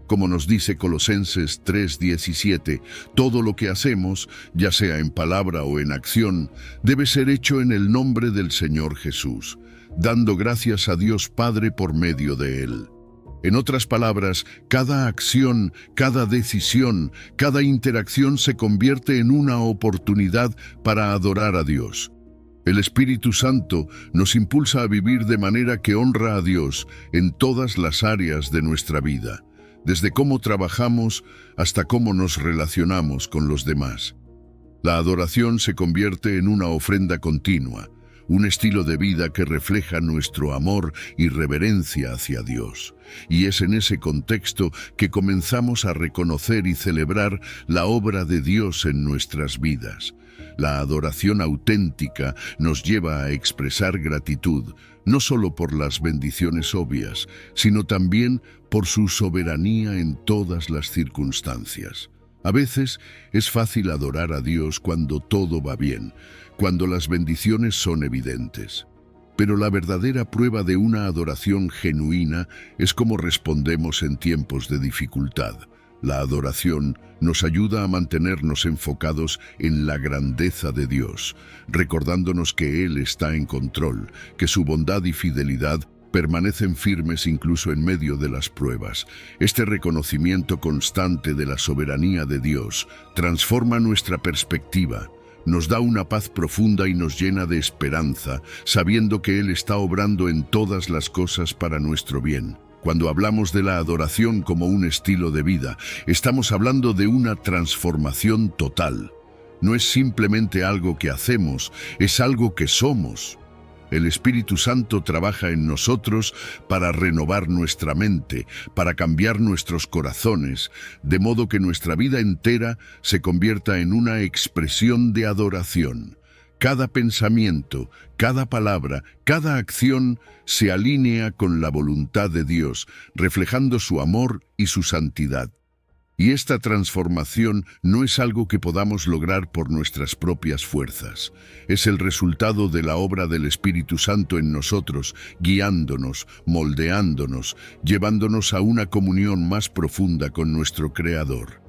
Como nos dice Colosenses 3:17, todo lo que hacemos, ya sea en palabra o en acción, debe ser hecho en el nombre del Señor Jesús, dando gracias a Dios Padre por medio de Él. En otras palabras, cada acción, cada decisión, cada interacción se convierte en una oportunidad para adorar a Dios. El Espíritu Santo nos impulsa a vivir de manera que honra a Dios en todas las áreas de nuestra vida, desde cómo trabajamos hasta cómo nos relacionamos con los demás. La adoración se convierte en una ofrenda continua, un estilo de vida que refleja nuestro amor y reverencia hacia Dios. Y es en ese contexto que comenzamos a reconocer y celebrar la obra de Dios en nuestras vidas. La adoración auténtica nos lleva a expresar gratitud, no solo por las bendiciones obvias, sino también por su soberanía en todas las circunstancias. A veces es fácil adorar a Dios cuando todo va bien, cuando las bendiciones son evidentes. Pero la verdadera prueba de una adoración genuina es cómo respondemos en tiempos de dificultad. La adoración nos ayuda a mantenernos enfocados en la grandeza de Dios, recordándonos que Él está en control, que su bondad y fidelidad permanecen firmes incluso en medio de las pruebas. Este reconocimiento constante de la soberanía de Dios transforma nuestra perspectiva, nos da una paz profunda y nos llena de esperanza, sabiendo que Él está obrando en todas las cosas para nuestro bien. Cuando hablamos de la adoración como un estilo de vida, estamos hablando de una transformación total. No es simplemente algo que hacemos, es algo que somos. El Espíritu Santo trabaja en nosotros para renovar nuestra mente, para cambiar nuestros corazones, de modo que nuestra vida entera se convierta en una expresión de adoración. Cada pensamiento, cada palabra, cada acción se alinea con la voluntad de Dios, reflejando su amor y su santidad. Y esta transformación no es algo que podamos lograr por nuestras propias fuerzas. Es el resultado de la obra del Espíritu Santo en nosotros, guiándonos, moldeándonos, llevándonos a una comunión más profunda con nuestro Creador.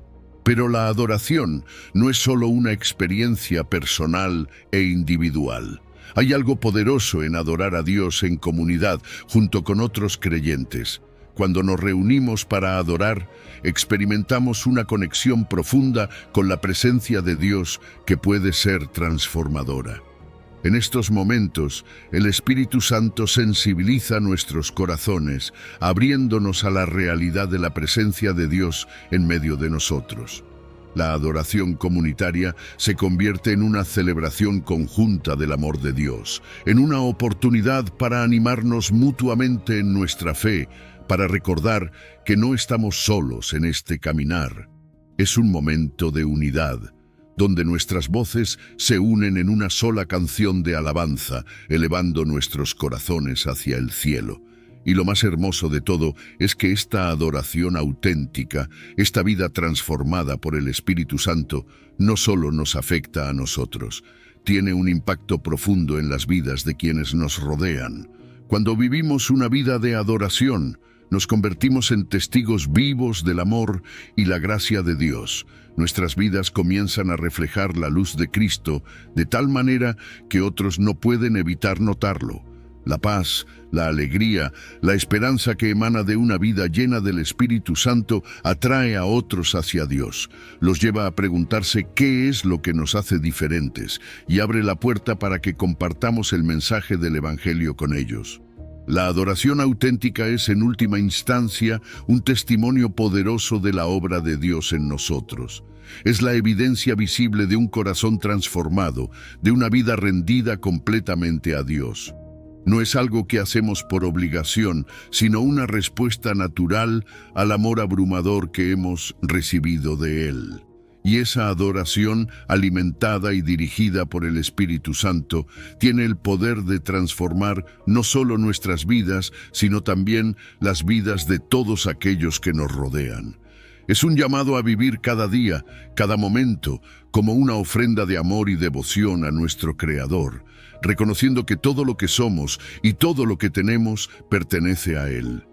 Pero la adoración no es solo una experiencia personal e individual. Hay algo poderoso en adorar a Dios en comunidad junto con otros creyentes. Cuando nos reunimos para adorar, experimentamos una conexión profunda con la presencia de Dios que puede ser transformadora. En estos momentos, el Espíritu Santo sensibiliza nuestros corazones, abriéndonos a la realidad de la presencia de Dios en medio de nosotros. La adoración comunitaria se convierte en una celebración conjunta del amor de Dios, en una oportunidad para animarnos mutuamente en nuestra fe, para recordar que no estamos solos en este caminar. Es un momento de unidad, donde nuestras voces se unen en una sola canción de alabanza, elevando nuestros corazones hacia el cielo. Y lo más hermoso de todo es que esta adoración auténtica, esta vida transformada por el Espíritu Santo, no solo nos afecta a nosotros, tiene un impacto profundo en las vidas de quienes nos rodean. Cuando vivimos una vida de adoración, nos convertimos en testigos vivos del amor y la gracia de Dios. Nuestras vidas comienzan a reflejar la luz de Cristo de tal manera que otros no pueden evitar notarlo. La paz, la alegría, la esperanza que emana de una vida llena del Espíritu Santo atrae a otros hacia Dios. Los lleva a preguntarse qué es lo que nos hace diferentes y abre la puerta para que compartamos el mensaje del Evangelio con ellos. La adoración auténtica es, en última instancia, un testimonio poderoso de la obra de Dios en nosotros. Es la evidencia visible de un corazón transformado, de una vida rendida completamente a Dios. No es algo que hacemos por obligación, sino una respuesta natural al amor abrumador que hemos recibido de Él. Y esa adoración, alimentada y dirigida por el Espíritu Santo, tiene el poder de transformar no solo nuestras vidas, sino también las vidas de todos aquellos que nos rodean. Es un llamado a vivir cada día, cada momento, como una ofrenda de amor y devoción a nuestro Creador, reconociendo que todo lo que somos y todo lo que tenemos pertenece a Él.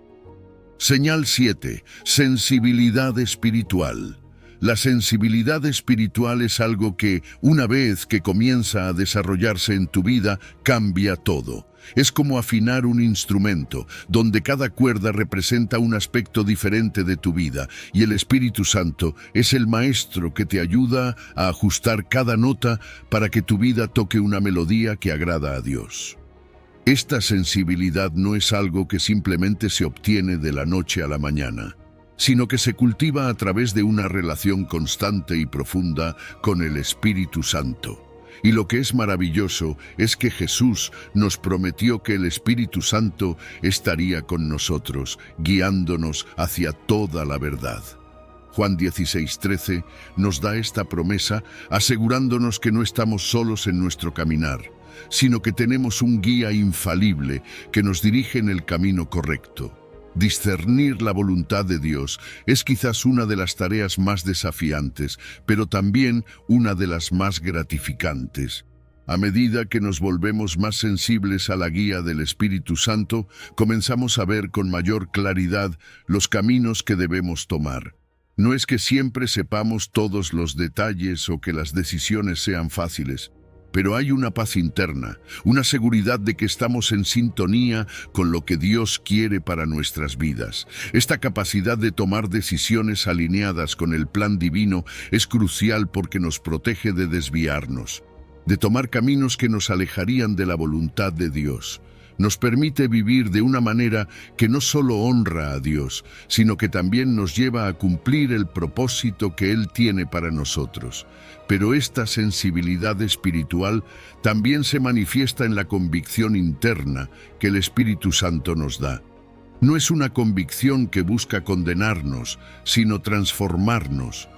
Señal 7. Sensibilidad espiritual. La sensibilidad espiritual es algo que, una vez que comienza a desarrollarse en tu vida, cambia todo. Es como afinar un instrumento, donde cada cuerda representa un aspecto diferente de tu vida, y el Espíritu Santo es el maestro que te ayuda a ajustar cada nota para que tu vida toque una melodía que agrada a Dios. Esta sensibilidad no es algo que simplemente se obtiene de la noche a la mañana, sino que se cultiva a través de una relación constante y profunda con el Espíritu Santo. Y lo que es maravilloso es que Jesús nos prometió que el Espíritu Santo estaría con nosotros, guiándonos hacia toda la verdad. Juan 16:13 nos da esta promesa, asegurándonos que no estamos solos en nuestro caminar, sino que tenemos un guía infalible que nos dirige en el camino correcto. Discernir la voluntad de Dios es quizás una de las tareas más desafiantes, pero también una de las más gratificantes. A medida que nos volvemos más sensibles a la guía del Espíritu Santo, comenzamos a ver con mayor claridad los caminos que debemos tomar. No es que siempre sepamos todos los detalles o que las decisiones sean fáciles, pero hay una paz interna, una seguridad de que estamos en sintonía con lo que Dios quiere para nuestras vidas. Esta capacidad de tomar decisiones alineadas con el plan divino es crucial porque nos protege de desviarnos, de tomar caminos que nos alejarían de la voluntad de Dios. Nos permite vivir de una manera que no solo honra a Dios, sino que también nos lleva a cumplir el propósito que Él tiene para nosotros. Pero esta sensibilidad espiritual también se manifiesta en la convicción interna que el Espíritu Santo nos da. No es una convicción que busca condenarnos, sino transformarnos.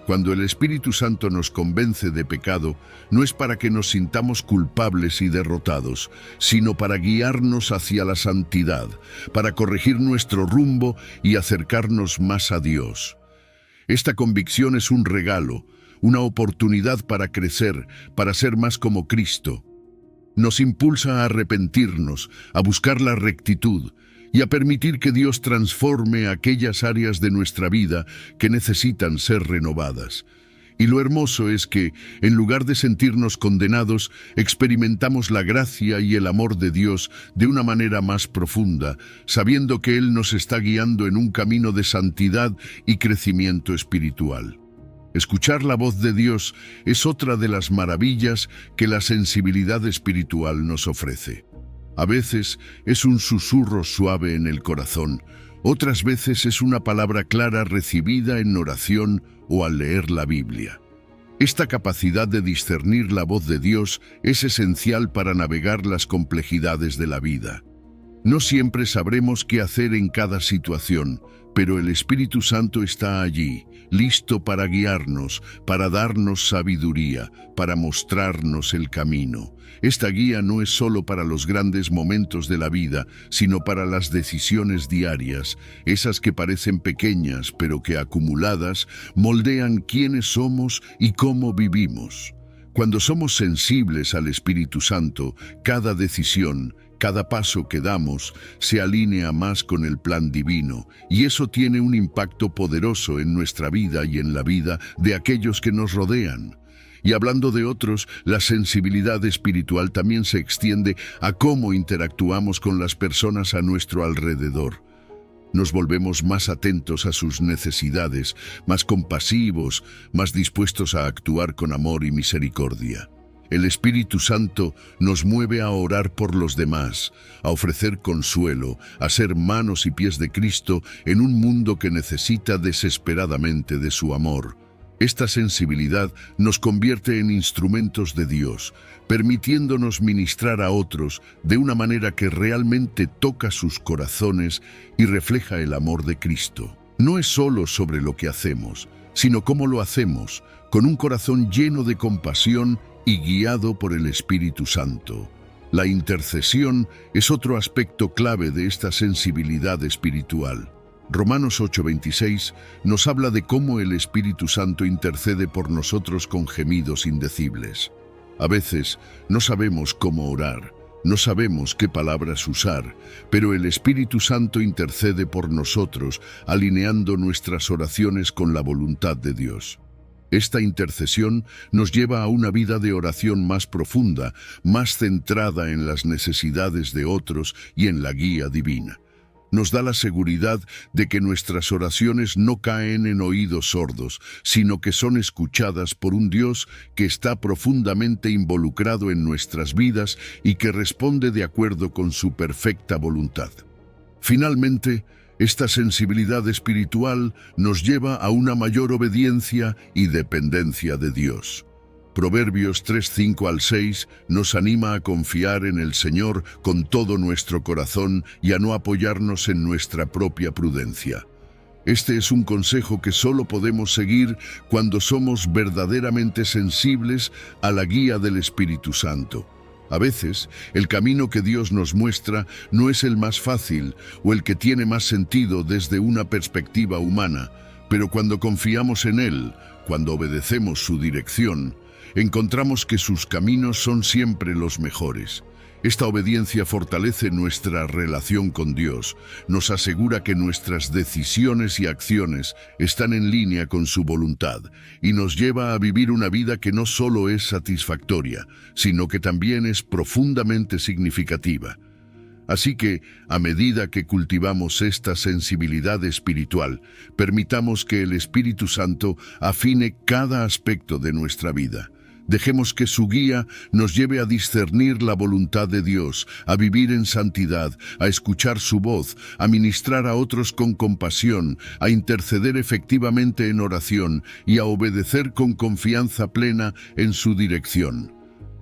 Cuando el Espíritu Santo nos convence de pecado, no es para que nos sintamos culpables y derrotados, sino para guiarnos hacia la santidad, para corregir nuestro rumbo y acercarnos más a Dios. Esta convicción es un regalo, una oportunidad para crecer, para ser más como Cristo. Nos impulsa a arrepentirnos, a buscar la rectitud y a permitir que Dios transforme aquellas áreas de nuestra vida que necesitan ser renovadas. Y lo hermoso es que, en lugar de sentirnos condenados, experimentamos la gracia y el amor de Dios de una manera más profunda, sabiendo que Él nos está guiando en un camino de santidad y crecimiento espiritual. Escuchar la voz de Dios es otra de las maravillas que la sensibilidad espiritual nos ofrece. A veces es un susurro suave en el corazón, otras veces es una palabra clara recibida en oración o al leer la Biblia. Esta capacidad de discernir la voz de Dios es esencial para navegar las complejidades de la vida. No siempre sabremos qué hacer en cada situación, pero el Espíritu Santo está allí, listo para guiarnos, para darnos sabiduría, para mostrarnos el camino. Esta guía no es solo para los grandes momentos de la vida, sino para las decisiones diarias, esas que parecen pequeñas, pero que acumuladas moldean quiénes somos y cómo vivimos. Cuando somos sensibles al Espíritu Santo, cada decisión, cada paso que damos se alinea más con el plan divino, y eso tiene un impacto poderoso en nuestra vida y en la vida de aquellos que nos rodean. Y hablando de otros, la sensibilidad espiritual también se extiende a cómo interactuamos con las personas a nuestro alrededor. Nos volvemos más atentos a sus necesidades, más compasivos, más dispuestos a actuar con amor y misericordia. El Espíritu Santo nos mueve a orar por los demás, a ofrecer consuelo, a ser manos y pies de Cristo en un mundo que necesita desesperadamente de su amor. Esta sensibilidad nos convierte en instrumentos de Dios, permitiéndonos ministrar a otros de una manera que realmente toca sus corazones y refleja el amor de Cristo. No es solo sobre lo que hacemos, sino cómo lo hacemos, con un corazón lleno de compasión y guiado por el Espíritu Santo. La intercesión es otro aspecto clave de esta sensibilidad espiritual. Romanos 8:26 nos habla de cómo el Espíritu Santo intercede por nosotros con gemidos indecibles. A veces no sabemos cómo orar, No sabemos qué palabras usar, pero el Espíritu Santo intercede por nosotros, alineando nuestras oraciones con la voluntad de Dios. Esta intercesión nos lleva a una vida de oración más profunda, más centrada en las necesidades de otros y en la guía divina. Nos da la seguridad de que nuestras oraciones no caen en oídos sordos, sino que son escuchadas por un Dios que está profundamente involucrado en nuestras vidas y que responde de acuerdo con su perfecta voluntad. Finalmente, esta sensibilidad espiritual nos lleva a una mayor obediencia y dependencia de Dios. Proverbios 3:5-6 nos anima a confiar en el Señor con todo nuestro corazón y a no apoyarnos en nuestra propia prudencia. Este es un consejo que solo podemos seguir cuando somos verdaderamente sensibles a la guía del Espíritu Santo. A veces, el camino que Dios nos muestra no es el más fácil o el que tiene más sentido desde una perspectiva humana, pero cuando confiamos en Él, cuando obedecemos su dirección, encontramos que sus caminos son siempre los mejores. Esta obediencia fortalece nuestra relación con Dios, nos asegura que nuestras decisiones y acciones están en línea con su voluntad y nos lleva a vivir una vida que no solo es satisfactoria, sino que también es profundamente significativa. Así que, a medida que cultivamos esta sensibilidad espiritual, permitamos que el Espíritu Santo afine cada aspecto de nuestra vida. Dejemos que su guía nos lleve a discernir la voluntad de Dios, a vivir en santidad, a escuchar su voz, a ministrar a otros con compasión, a interceder efectivamente en oración y a obedecer con confianza plena en su dirección.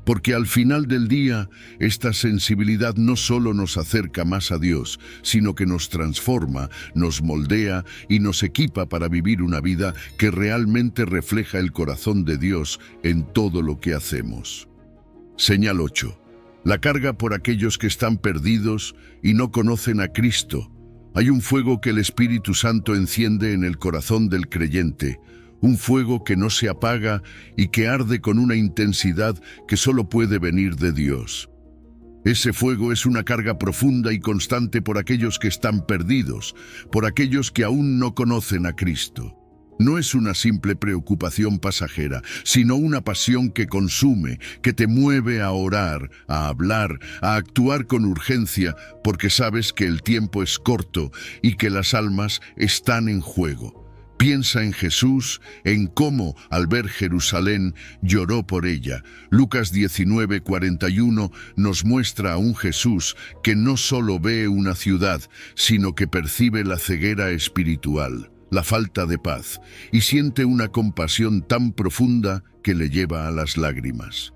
Porque al final del día, esta sensibilidad no solo nos acerca más a Dios, sino que nos transforma, nos moldea y nos equipa para vivir una vida que realmente refleja el corazón de Dios en todo lo que hacemos. Señal 8. La carga por aquellos que están perdidos y no conocen a Cristo. Hay un fuego que el Espíritu Santo enciende en el corazón del creyente, un fuego que no se apaga y que arde con una intensidad que solo puede venir de Dios. Ese fuego es una carga profunda y constante por aquellos que están perdidos, por aquellos que aún no conocen a Cristo. No es una simple preocupación pasajera, sino una pasión que consume, que te mueve a orar, a hablar, a actuar con urgencia, porque sabes que el tiempo es corto y que las almas están en juego. Piensa en Jesús, en cómo, al ver Jerusalén, lloró por ella. Lucas 19:41 nos muestra a un Jesús que no solo ve una ciudad, sino que percibe la ceguera espiritual, la falta de paz, y siente una compasión tan profunda que le lleva a las lágrimas.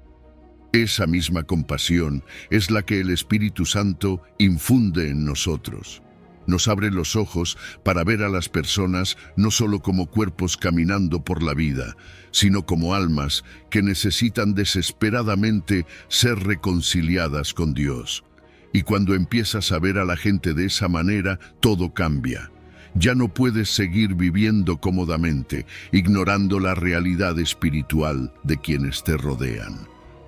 Esa misma compasión es la que el Espíritu Santo infunde en nosotros. Nos abre los ojos para ver a las personas no solo como cuerpos caminando por la vida, sino como almas que necesitan desesperadamente ser reconciliadas con Dios. Y cuando empiezas a ver a la gente de esa manera, todo cambia. Ya no puedes seguir viviendo cómodamente, ignorando la realidad espiritual de quienes te rodean.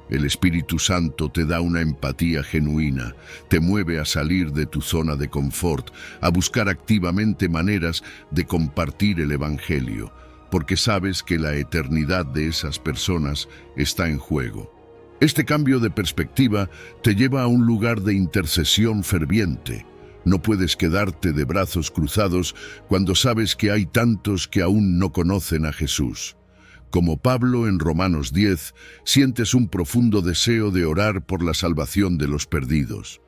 El Espíritu Santo te da una empatía genuina, te mueve a salir de tu zona de confort, a buscar activamente maneras de compartir el Evangelio, porque sabes que la eternidad de esas personas está en juego. Este cambio de perspectiva te lleva a un lugar de intercesión ferviente. No puedes quedarte de brazos cruzados cuando sabes que hay tantos que aún no conocen a Jesús. Como Pablo en Romanos 10, sientes un profundo deseo de orar por la salvación de los perdidos.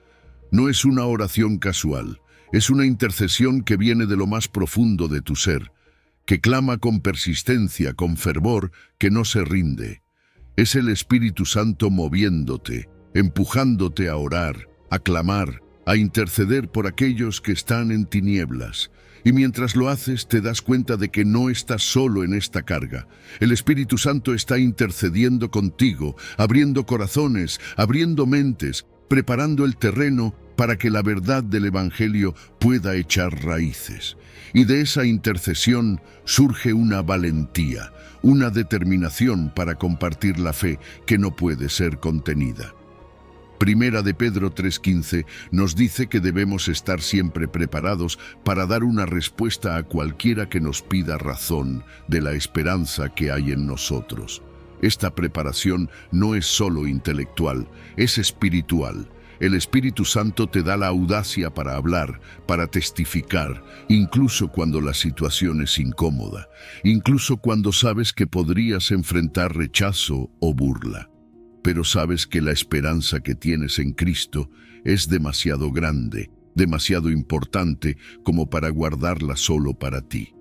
No es una oración casual, es una intercesión que viene de lo más profundo de tu ser, que clama con persistencia, con fervor, que no se rinde. Es el Espíritu Santo moviéndote, empujándote a orar, a clamar, a interceder por aquellos que están en tinieblas. Y mientras lo haces, te das cuenta de que no estás solo en esta carga. El Espíritu Santo está intercediendo contigo, abriendo corazones, abriendo mentes, preparando el terreno para que la verdad del Evangelio pueda echar raíces. Y de esa intercesión surge una valentía, una determinación para compartir la fe que no puede ser contenida. Primera de Pedro 3:15 nos dice que debemos estar siempre preparados para dar una respuesta a cualquiera que nos pida razón de la esperanza que hay en nosotros. Esta preparación no es solo intelectual, es espiritual. El Espíritu Santo te da la audacia para hablar, para testificar, incluso cuando la situación es incómoda, incluso cuando sabes que podrías enfrentar rechazo o burla. Pero sabes que la esperanza que tienes en Cristo es demasiado grande, demasiado importante como para guardarla solo para ti.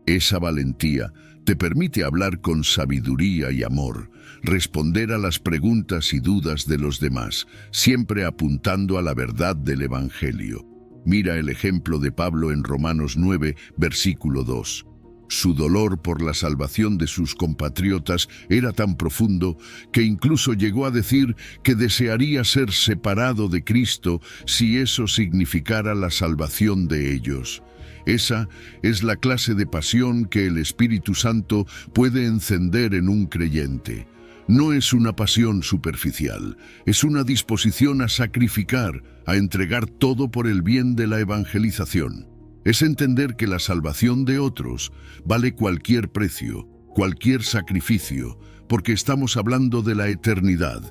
Esa valentía te permite hablar con sabiduría y amor, responder a las preguntas y dudas de los demás, siempre apuntando a la verdad del Evangelio. Mira el ejemplo de Pablo en Romanos 9, versículo 2. Su dolor por la salvación de sus compatriotas era tan profundo que incluso llegó a decir que desearía ser separado de Cristo si eso significara la salvación de ellos. Esa es la clase de pasión que el Espíritu Santo puede encender en un creyente. No es una pasión superficial, es una disposición a sacrificar, a entregar todo por el bien de la evangelización. Es entender que la salvación de otros vale cualquier precio, cualquier sacrificio, porque estamos hablando de la eternidad.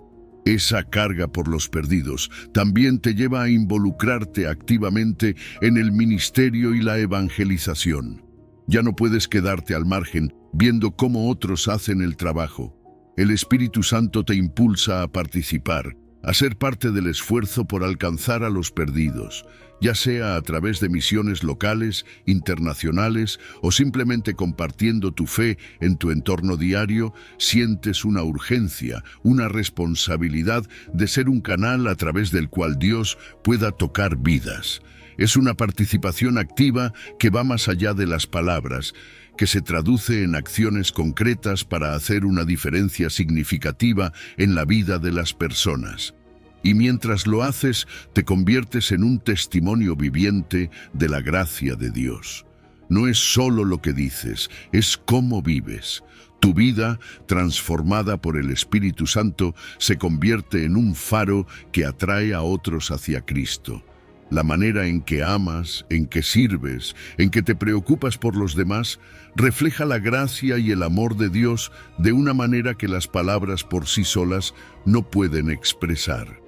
Esa carga por los perdidos también te lleva a involucrarte activamente en el ministerio y la evangelización. Ya no puedes quedarte al margen viendo cómo otros hacen el trabajo. El Espíritu Santo te impulsa a participar, a ser parte del esfuerzo por alcanzar a los perdidos, ya sea a través de misiones locales, internacionales o simplemente compartiendo tu fe en tu entorno diario. Sientes una urgencia, una responsabilidad de ser un canal a través del cual Dios pueda tocar vidas. Es una participación activa que va más allá de las palabras, que se traduce en acciones concretas para hacer una diferencia significativa en la vida de las personas. Y mientras lo haces, te conviertes en un testimonio viviente de la gracia de Dios. No es solo lo que dices, es cómo vives. Tu vida, transformada por el Espíritu Santo, se convierte en un faro que atrae a otros hacia Cristo. La manera en que amas, en que sirves, en que te preocupas por los demás, refleja la gracia y el amor de Dios de una manera que las palabras por sí solas no pueden expresar.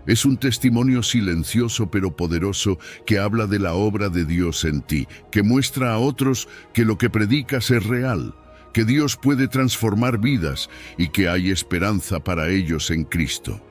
Es un testimonio silencioso pero poderoso que habla de la obra de Dios en ti, que muestra a otros que lo que predicas es real, que Dios puede transformar vidas y que hay esperanza para ellos en Cristo.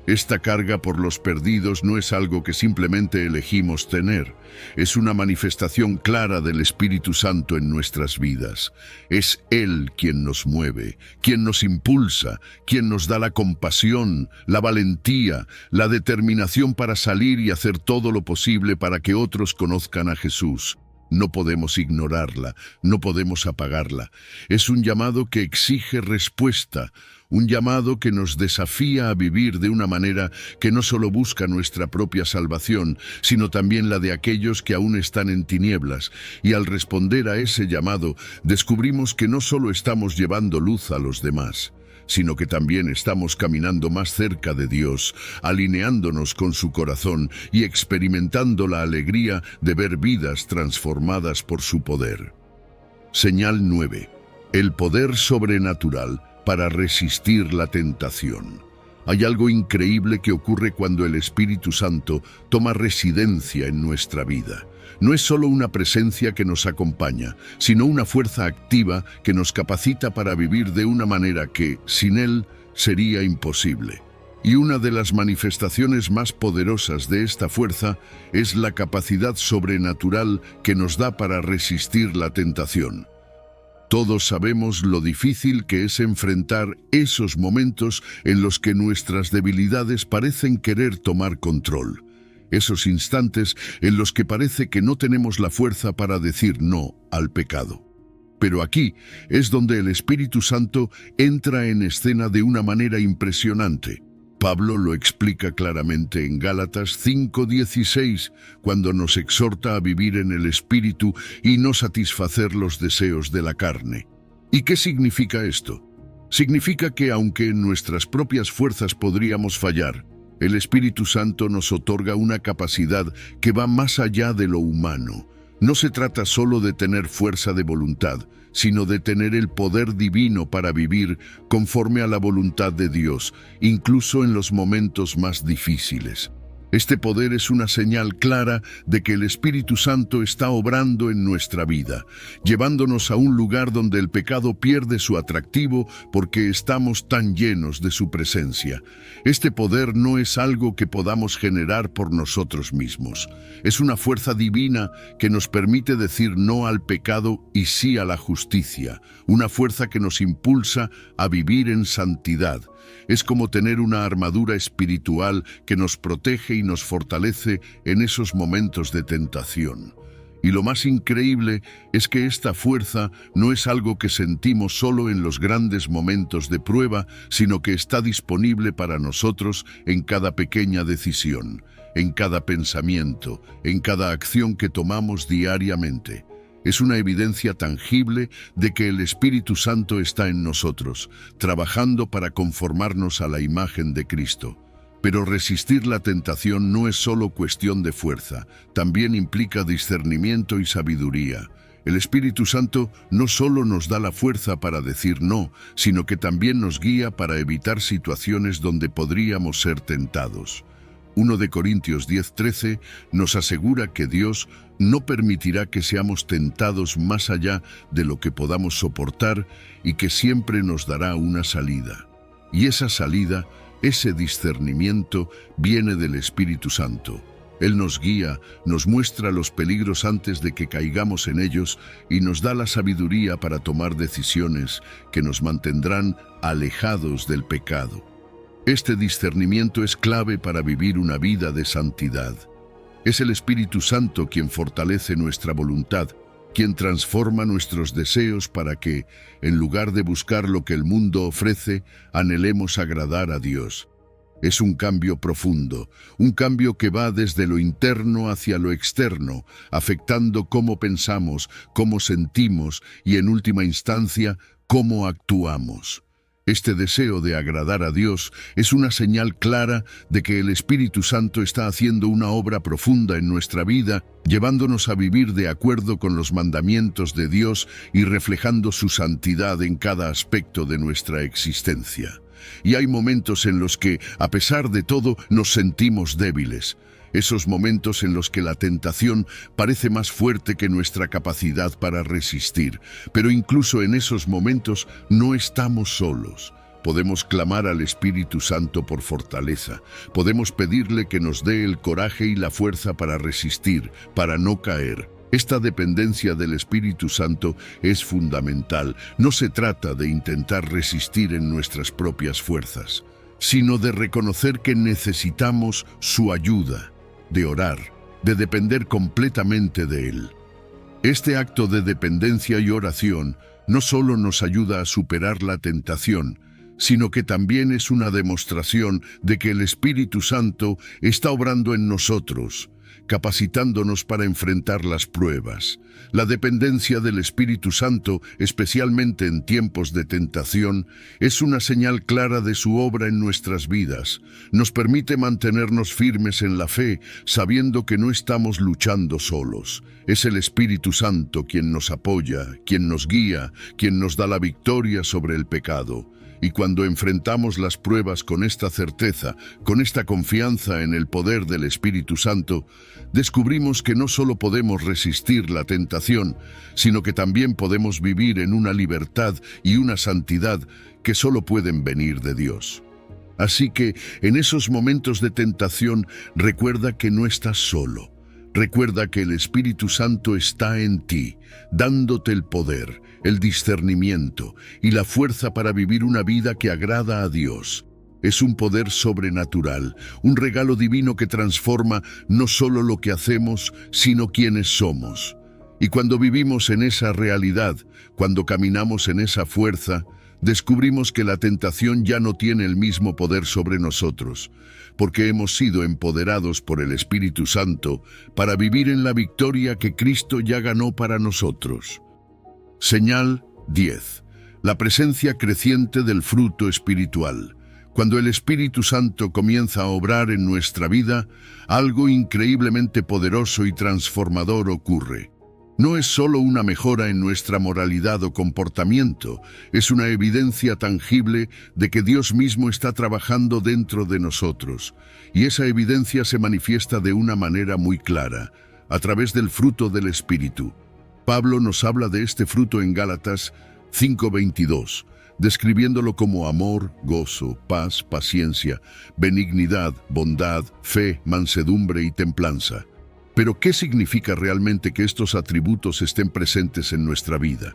Esta carga por los perdidos no es algo que simplemente elegimos tener, es una manifestación clara del Espíritu Santo en nuestras vidas. Es Él quien nos mueve, quien nos impulsa, quien nos da la compasión, la valentía, la determinación para salir y hacer todo lo posible para que otros conozcan a Jesús. No podemos ignorarla, no podemos apagarla. Es un llamado que exige respuesta, un llamado que nos desafía a vivir de una manera que no solo busca nuestra propia salvación, sino también la de aquellos que aún están en tinieblas. Y al responder a ese llamado, descubrimos que no solo estamos llevando luz a los demás, sino que también estamos caminando más cerca de Dios, alineándonos con su corazón y experimentando la alegría de ver vidas transformadas por su poder. Señal 9. El poder sobrenatural para resistir la tentación. Hay algo increíble que ocurre cuando el Espíritu Santo toma residencia en nuestra vida. No es solo una presencia que nos acompaña, sino una fuerza activa que nos capacita para vivir de una manera que, sin Él, sería imposible. Y una de las manifestaciones más poderosas de esta fuerza es la capacidad sobrenatural que nos da para resistir la tentación. Todos sabemos lo difícil que es enfrentar esos momentos en los que nuestras debilidades parecen querer tomar control. Esos instantes en los que parece que no tenemos la fuerza para decir no al pecado. Pero aquí es donde el Espíritu Santo entra en escena de una manera impresionante. Pablo lo explica claramente en Gálatas 5:16, cuando nos exhorta a vivir en el Espíritu y no satisfacer los deseos de la carne. ¿Y qué significa esto? Significa que aunque en nuestras propias fuerzas podríamos fallar, El Espíritu Santo nos otorga una capacidad que va más allá de lo humano. No se trata solo de tener fuerza de voluntad, sino de tener el poder divino para vivir conforme a la voluntad de Dios, incluso en los momentos más difíciles. Este poder es una señal clara de que el Espíritu Santo está obrando en nuestra vida, llevándonos a un lugar donde el pecado pierde su atractivo porque estamos tan llenos de su presencia. Este poder no es algo que podamos generar por nosotros mismos. Es una fuerza divina que nos permite decir no al pecado y sí a la justicia, una fuerza que nos impulsa a vivir en santidad. Es como tener una armadura espiritual que nos protege y nos fortalece en esos momentos de tentación. Y lo más increíble es que esta fuerza no es algo que sentimos solo en los grandes momentos de prueba, sino que está disponible para nosotros en cada pequeña decisión, en cada pensamiento, en cada acción que tomamos diariamente. Es una evidencia tangible de que el Espíritu Santo está en nosotros, trabajando para conformarnos a la imagen de Cristo. Pero resistir la tentación no es solo cuestión de fuerza, también implica discernimiento y sabiduría. El Espíritu Santo no solo nos da la fuerza para decir no, sino que también nos guía para evitar situaciones donde podríamos ser tentados. 1 Corintios 10:13 nos asegura que Dios no permitirá que seamos tentados más allá de lo que podamos soportar y que siempre nos dará una salida. Y esa salida, ese discernimiento, viene del Espíritu Santo. Él nos guía, nos muestra los peligros antes de que caigamos en ellos y nos da la sabiduría para tomar decisiones que nos mantendrán alejados del pecado. Este discernimiento es clave para vivir una vida de santidad. Es el Espíritu Santo quien fortalece nuestra voluntad, quien transforma nuestros deseos para que, en lugar de buscar lo que el mundo ofrece, anhelemos agradar a Dios. Es un cambio profundo, un cambio que va desde lo interno hacia lo externo, afectando cómo pensamos, cómo sentimos y, en última instancia, cómo actuamos. Este deseo de agradar a Dios es una señal clara de que el Espíritu Santo está haciendo una obra profunda en nuestra vida, llevándonos a vivir de acuerdo con los mandamientos de Dios y reflejando su santidad en cada aspecto de nuestra existencia. Y hay momentos en los que, a pesar de todo, nos sentimos débiles. Esos momentos en los que la tentación parece más fuerte que nuestra capacidad para resistir. Pero incluso en esos momentos no estamos solos. Podemos clamar al Espíritu Santo por fortaleza. Podemos pedirle que nos dé el coraje y la fuerza para resistir, para no caer. Esta dependencia del Espíritu Santo es fundamental. No se trata de intentar resistir en nuestras propias fuerzas, sino de reconocer que necesitamos su ayuda, de orar, de depender completamente de Él. Este acto de dependencia y oración no solo nos ayuda a superar la tentación, sino que también es una demostración de que el Espíritu Santo está obrando en nosotros, capacitándonos para enfrentar las pruebas. La dependencia del Espíritu Santo, especialmente en tiempos de tentación, es una señal clara de su obra en nuestras vidas. Nos permite mantenernos firmes en la fe, sabiendo que no estamos luchando solos. Es el Espíritu Santo quien nos apoya, quien nos guía, quien nos da la victoria sobre el pecado. Y cuando enfrentamos las pruebas con esta certeza, con esta confianza en el poder del Espíritu Santo, descubrimos que no solo podemos resistir la tentación, sino que también podemos vivir en una libertad y una santidad que solo pueden venir de Dios. Así que, en esos momentos de tentación, recuerda que no estás solo. Recuerda que el Espíritu Santo está en ti, dándote el poder, el discernimiento y la fuerza para vivir una vida que agrada a Dios. Es un poder sobrenatural, un regalo divino que transforma no solo lo que hacemos, sino quienes somos. Y cuando vivimos en esa realidad, cuando caminamos en esa fuerza, descubrimos que la tentación ya no tiene el mismo poder sobre nosotros, porque hemos sido empoderados por el Espíritu Santo para vivir en la victoria que Cristo ya ganó para nosotros. Señal 10. La presencia creciente del fruto espiritual. Cuando el Espíritu Santo comienza a obrar en nuestra vida, algo increíblemente poderoso y transformador ocurre. No es solo una mejora en nuestra moralidad o comportamiento, es una evidencia tangible de que Dios mismo está trabajando dentro de nosotros, y esa evidencia se manifiesta de una manera muy clara, a través del fruto del Espíritu. Pablo nos habla de este fruto en Gálatas 5:22, describiéndolo como amor, gozo, paz, paciencia, benignidad, bondad, fe, mansedumbre y templanza. Pero, ¿qué significa realmente que estos atributos estén presentes en nuestra vida?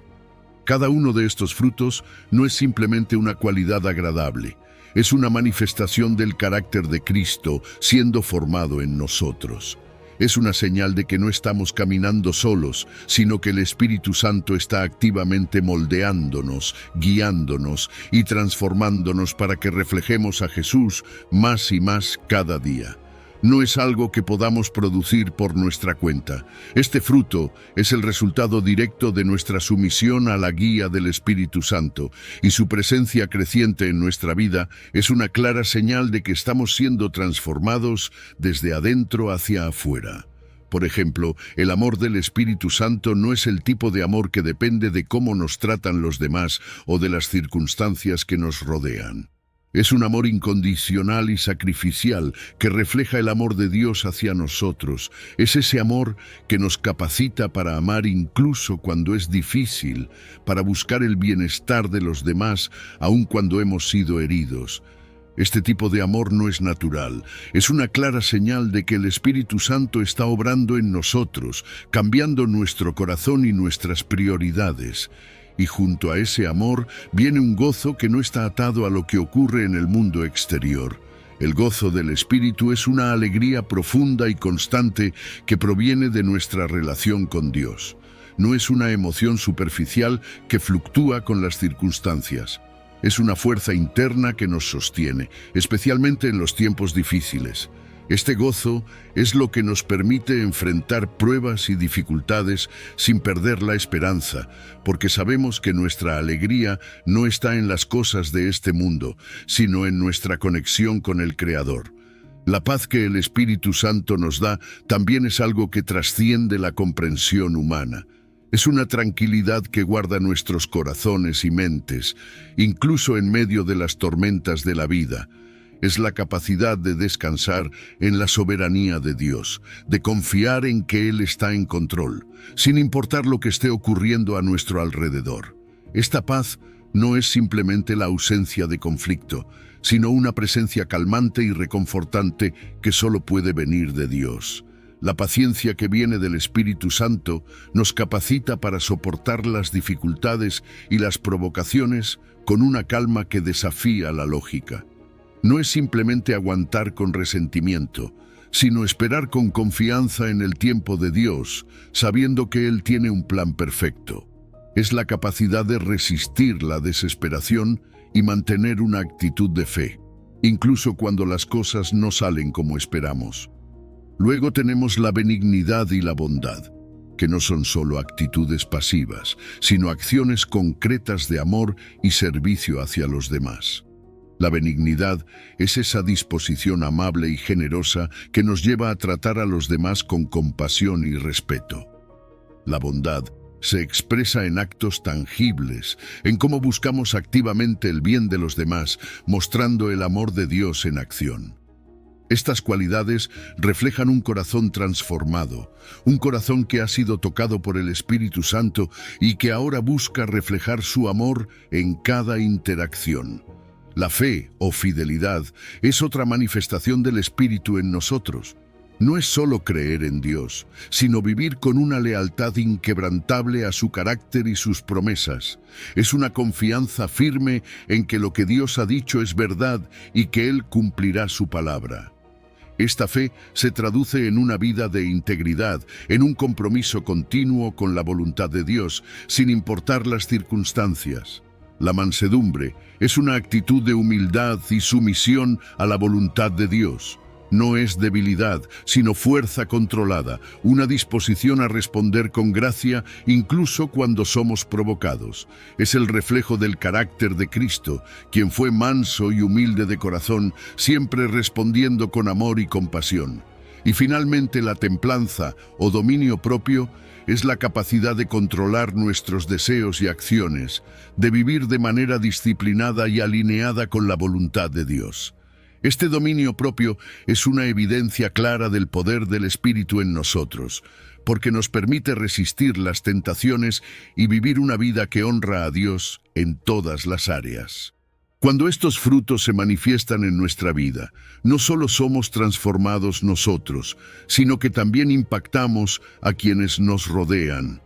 Cada uno de estos frutos no es simplemente una cualidad agradable, es una manifestación del carácter de Cristo siendo formado en nosotros. Es una señal de que no estamos caminando solos, sino que el Espíritu Santo está activamente moldeándonos, guiándonos y transformándonos para que reflejemos a Jesús más y más cada día. No es algo que podamos producir por nuestra cuenta. Este fruto es el resultado directo de nuestra sumisión a la guía del Espíritu Santo, y su presencia creciente en nuestra vida es una clara señal de que estamos siendo transformados desde adentro hacia afuera. Por ejemplo, el amor del Espíritu Santo no es el tipo de amor que depende de cómo nos tratan los demás o de las circunstancias que nos rodean. Es un amor incondicional y sacrificial que refleja el amor de Dios hacia nosotros. Es ese amor que nos capacita para amar incluso cuando es difícil, para buscar el bienestar de los demás, aun cuando hemos sido heridos. Este tipo de amor no es natural, es una clara señal de que el Espíritu Santo está obrando en nosotros, cambiando nuestro corazón y nuestras prioridades. Y junto a ese amor viene un gozo que no está atado a lo que ocurre en el mundo exterior. El gozo del Espíritu es una alegría profunda y constante que proviene de nuestra relación con Dios. No es una emoción superficial que fluctúa con las circunstancias. Es una fuerza interna que nos sostiene, especialmente en los tiempos difíciles. Este gozo es lo que nos permite enfrentar pruebas y dificultades sin perder la esperanza, porque sabemos que nuestra alegría no está en las cosas de este mundo, sino en nuestra conexión con el Creador. La paz que el Espíritu Santo nos da también es algo que trasciende la comprensión humana. Es una tranquilidad que guarda nuestros corazones y mentes, incluso en medio de las tormentas de la vida. Es la capacidad de descansar en la soberanía de Dios, de confiar en que Él está en control, sin importar lo que esté ocurriendo a nuestro alrededor. Esta paz no es simplemente la ausencia de conflicto, sino una presencia calmante y reconfortante que solo puede venir de Dios. La paciencia que viene del Espíritu Santo nos capacita para soportar las dificultades y las provocaciones con una calma que desafía la lógica. No es simplemente aguantar con resentimiento, sino esperar con confianza en el tiempo de Dios, sabiendo que Él tiene un plan perfecto. Es la capacidad de resistir la desesperación y mantener una actitud de fe, incluso cuando las cosas no salen como esperamos. Luego tenemos la benignidad y la bondad, que no son solo actitudes pasivas, sino acciones concretas de amor y servicio hacia los demás. La benignidad es esa disposición amable y generosa que nos lleva a tratar a los demás con compasión y respeto. La bondad se expresa en actos tangibles, en cómo buscamos activamente el bien de los demás, mostrando el amor de Dios en acción. Estas cualidades reflejan un corazón transformado, un corazón que ha sido tocado por el Espíritu Santo y que ahora busca reflejar su amor en cada interacción. La fe o fidelidad es otra manifestación del Espíritu en nosotros. No es solo creer en Dios, sino vivir con una lealtad inquebrantable a su carácter y sus promesas. Es una confianza firme en que lo que Dios ha dicho es verdad y que Él cumplirá su palabra. Esta fe se traduce en una vida de integridad, en un compromiso continuo con la voluntad de Dios, sin importar las circunstancias. La mansedumbre es una actitud de humildad y sumisión a la voluntad de Dios. No es debilidad, sino fuerza controlada, una disposición a responder con gracia incluso cuando somos provocados. Es el reflejo del carácter de Cristo, quien fue manso y humilde de corazón, siempre respondiendo con amor y compasión. Y finalmente la templanza o dominio propio es la capacidad de controlar nuestros deseos y acciones, de vivir de manera disciplinada y alineada con la voluntad de Dios. Este dominio propio es una evidencia clara del poder del Espíritu en nosotros, porque nos permite resistir las tentaciones y vivir una vida que honra a Dios en todas las áreas. Cuando estos frutos se manifiestan en nuestra vida, no solo somos transformados nosotros, sino que también impactamos a quienes nos rodean.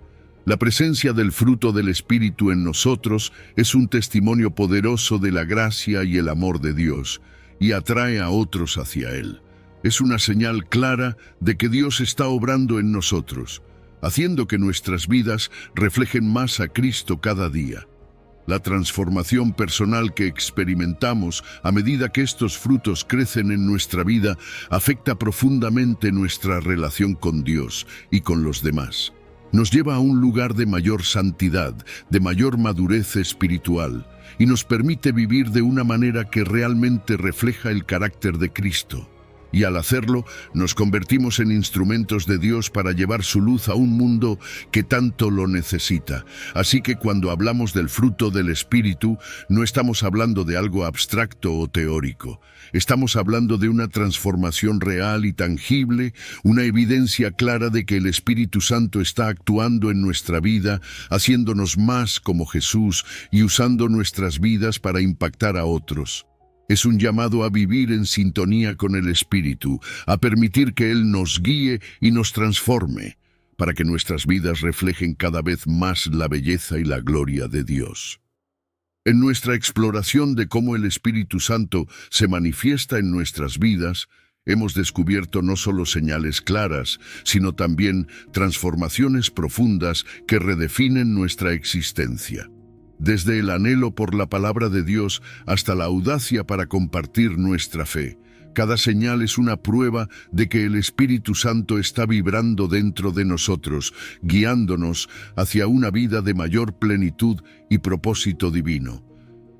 La presencia del fruto del Espíritu en nosotros es un testimonio poderoso de la gracia y el amor de Dios, y atrae a otros hacia Él. Es una señal clara de que Dios está obrando en nosotros, haciendo que nuestras vidas reflejen más a Cristo cada día. La transformación personal que experimentamos a medida que estos frutos crecen en nuestra vida afecta profundamente nuestra relación con Dios y con los demás. Nos lleva a un lugar de mayor santidad, de mayor madurez espiritual, y nos permite vivir de una manera que realmente refleja el carácter de Cristo. Y al hacerlo, nos convertimos en instrumentos de Dios para llevar su luz a un mundo que tanto lo necesita. Así que cuando hablamos del fruto del Espíritu, no estamos hablando de algo abstracto o teórico. Estamos hablando de una transformación real y tangible, una evidencia clara de que el Espíritu Santo está actuando en nuestra vida, haciéndonos más como Jesús y usando nuestras vidas para impactar a otros. Es un llamado a vivir en sintonía con el Espíritu, a permitir que Él nos guíe y nos transforme, para que nuestras vidas reflejen cada vez más la belleza y la gloria de Dios. En nuestra exploración de cómo el Espíritu Santo se manifiesta en nuestras vidas, hemos descubierto no solo señales claras, sino también transformaciones profundas que redefinen nuestra existencia. Desde el anhelo por la palabra de Dios hasta la audacia para compartir nuestra fe, cada señal es una prueba de que el Espíritu Santo está vibrando dentro de nosotros, guiándonos hacia una vida de mayor plenitud y propósito divino.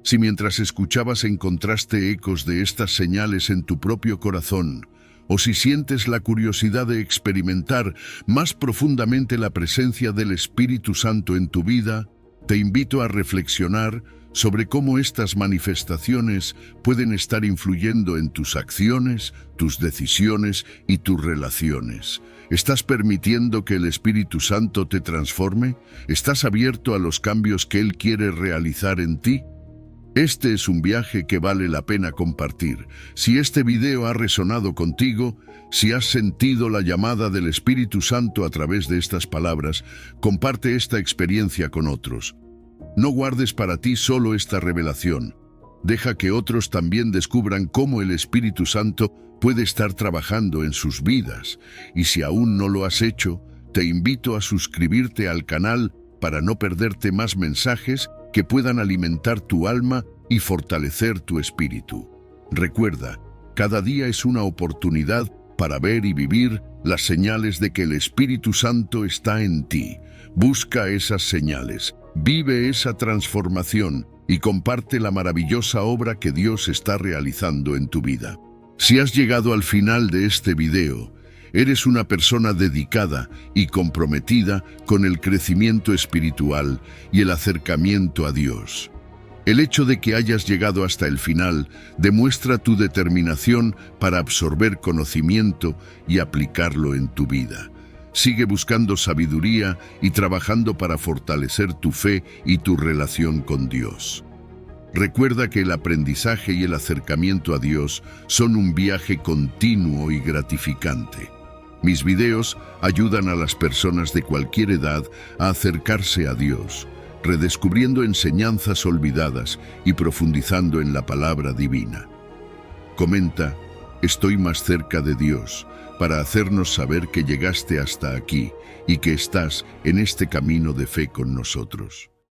Si mientras escuchabas encontraste ecos de estas señales en tu propio corazón, o si sientes la curiosidad de experimentar más profundamente la presencia del Espíritu Santo en tu vida, te invito a reflexionar sobre cómo estas manifestaciones pueden estar influyendo en tus acciones, tus decisiones y tus relaciones. ¿Estás permitiendo que el Espíritu Santo te transforme? ¿Estás abierto a los cambios que Él quiere realizar en ti? Este es un viaje que vale la pena compartir. Si este video ha resonado contigo, si has sentido la llamada del Espíritu Santo a través de estas palabras, comparte esta experiencia con otros. No guardes para ti solo esta revelación. Deja que otros también descubran cómo el Espíritu Santo puede estar trabajando en sus vidas. Y si aún no lo has hecho, te invito a suscribirte al canal para no perderte más mensajes que puedan alimentar tu alma y fortalecer tu espíritu. Recuerda, cada día es una oportunidad para ver y vivir las señales de que el Espíritu Santo está en ti. Busca esas señales, vive esa transformación y comparte la maravillosa obra que Dios está realizando en tu vida. Si has llegado al final de este video, eres una persona dedicada y comprometida con el crecimiento espiritual y el acercamiento a Dios. El hecho de que hayas llegado hasta el final demuestra tu determinación para absorber conocimiento y aplicarlo en tu vida. Sigue buscando sabiduría y trabajando para fortalecer tu fe y tu relación con Dios. Recuerda que el aprendizaje y el acercamiento a Dios son un viaje continuo y gratificante. Mis videos ayudan a las personas de cualquier edad a acercarse a Dios, redescubriendo enseñanzas olvidadas y profundizando en la palabra divina. Comenta, estoy más cerca de Dios, para hacernos saber que llegaste hasta aquí y que estás en este camino de fe con nosotros.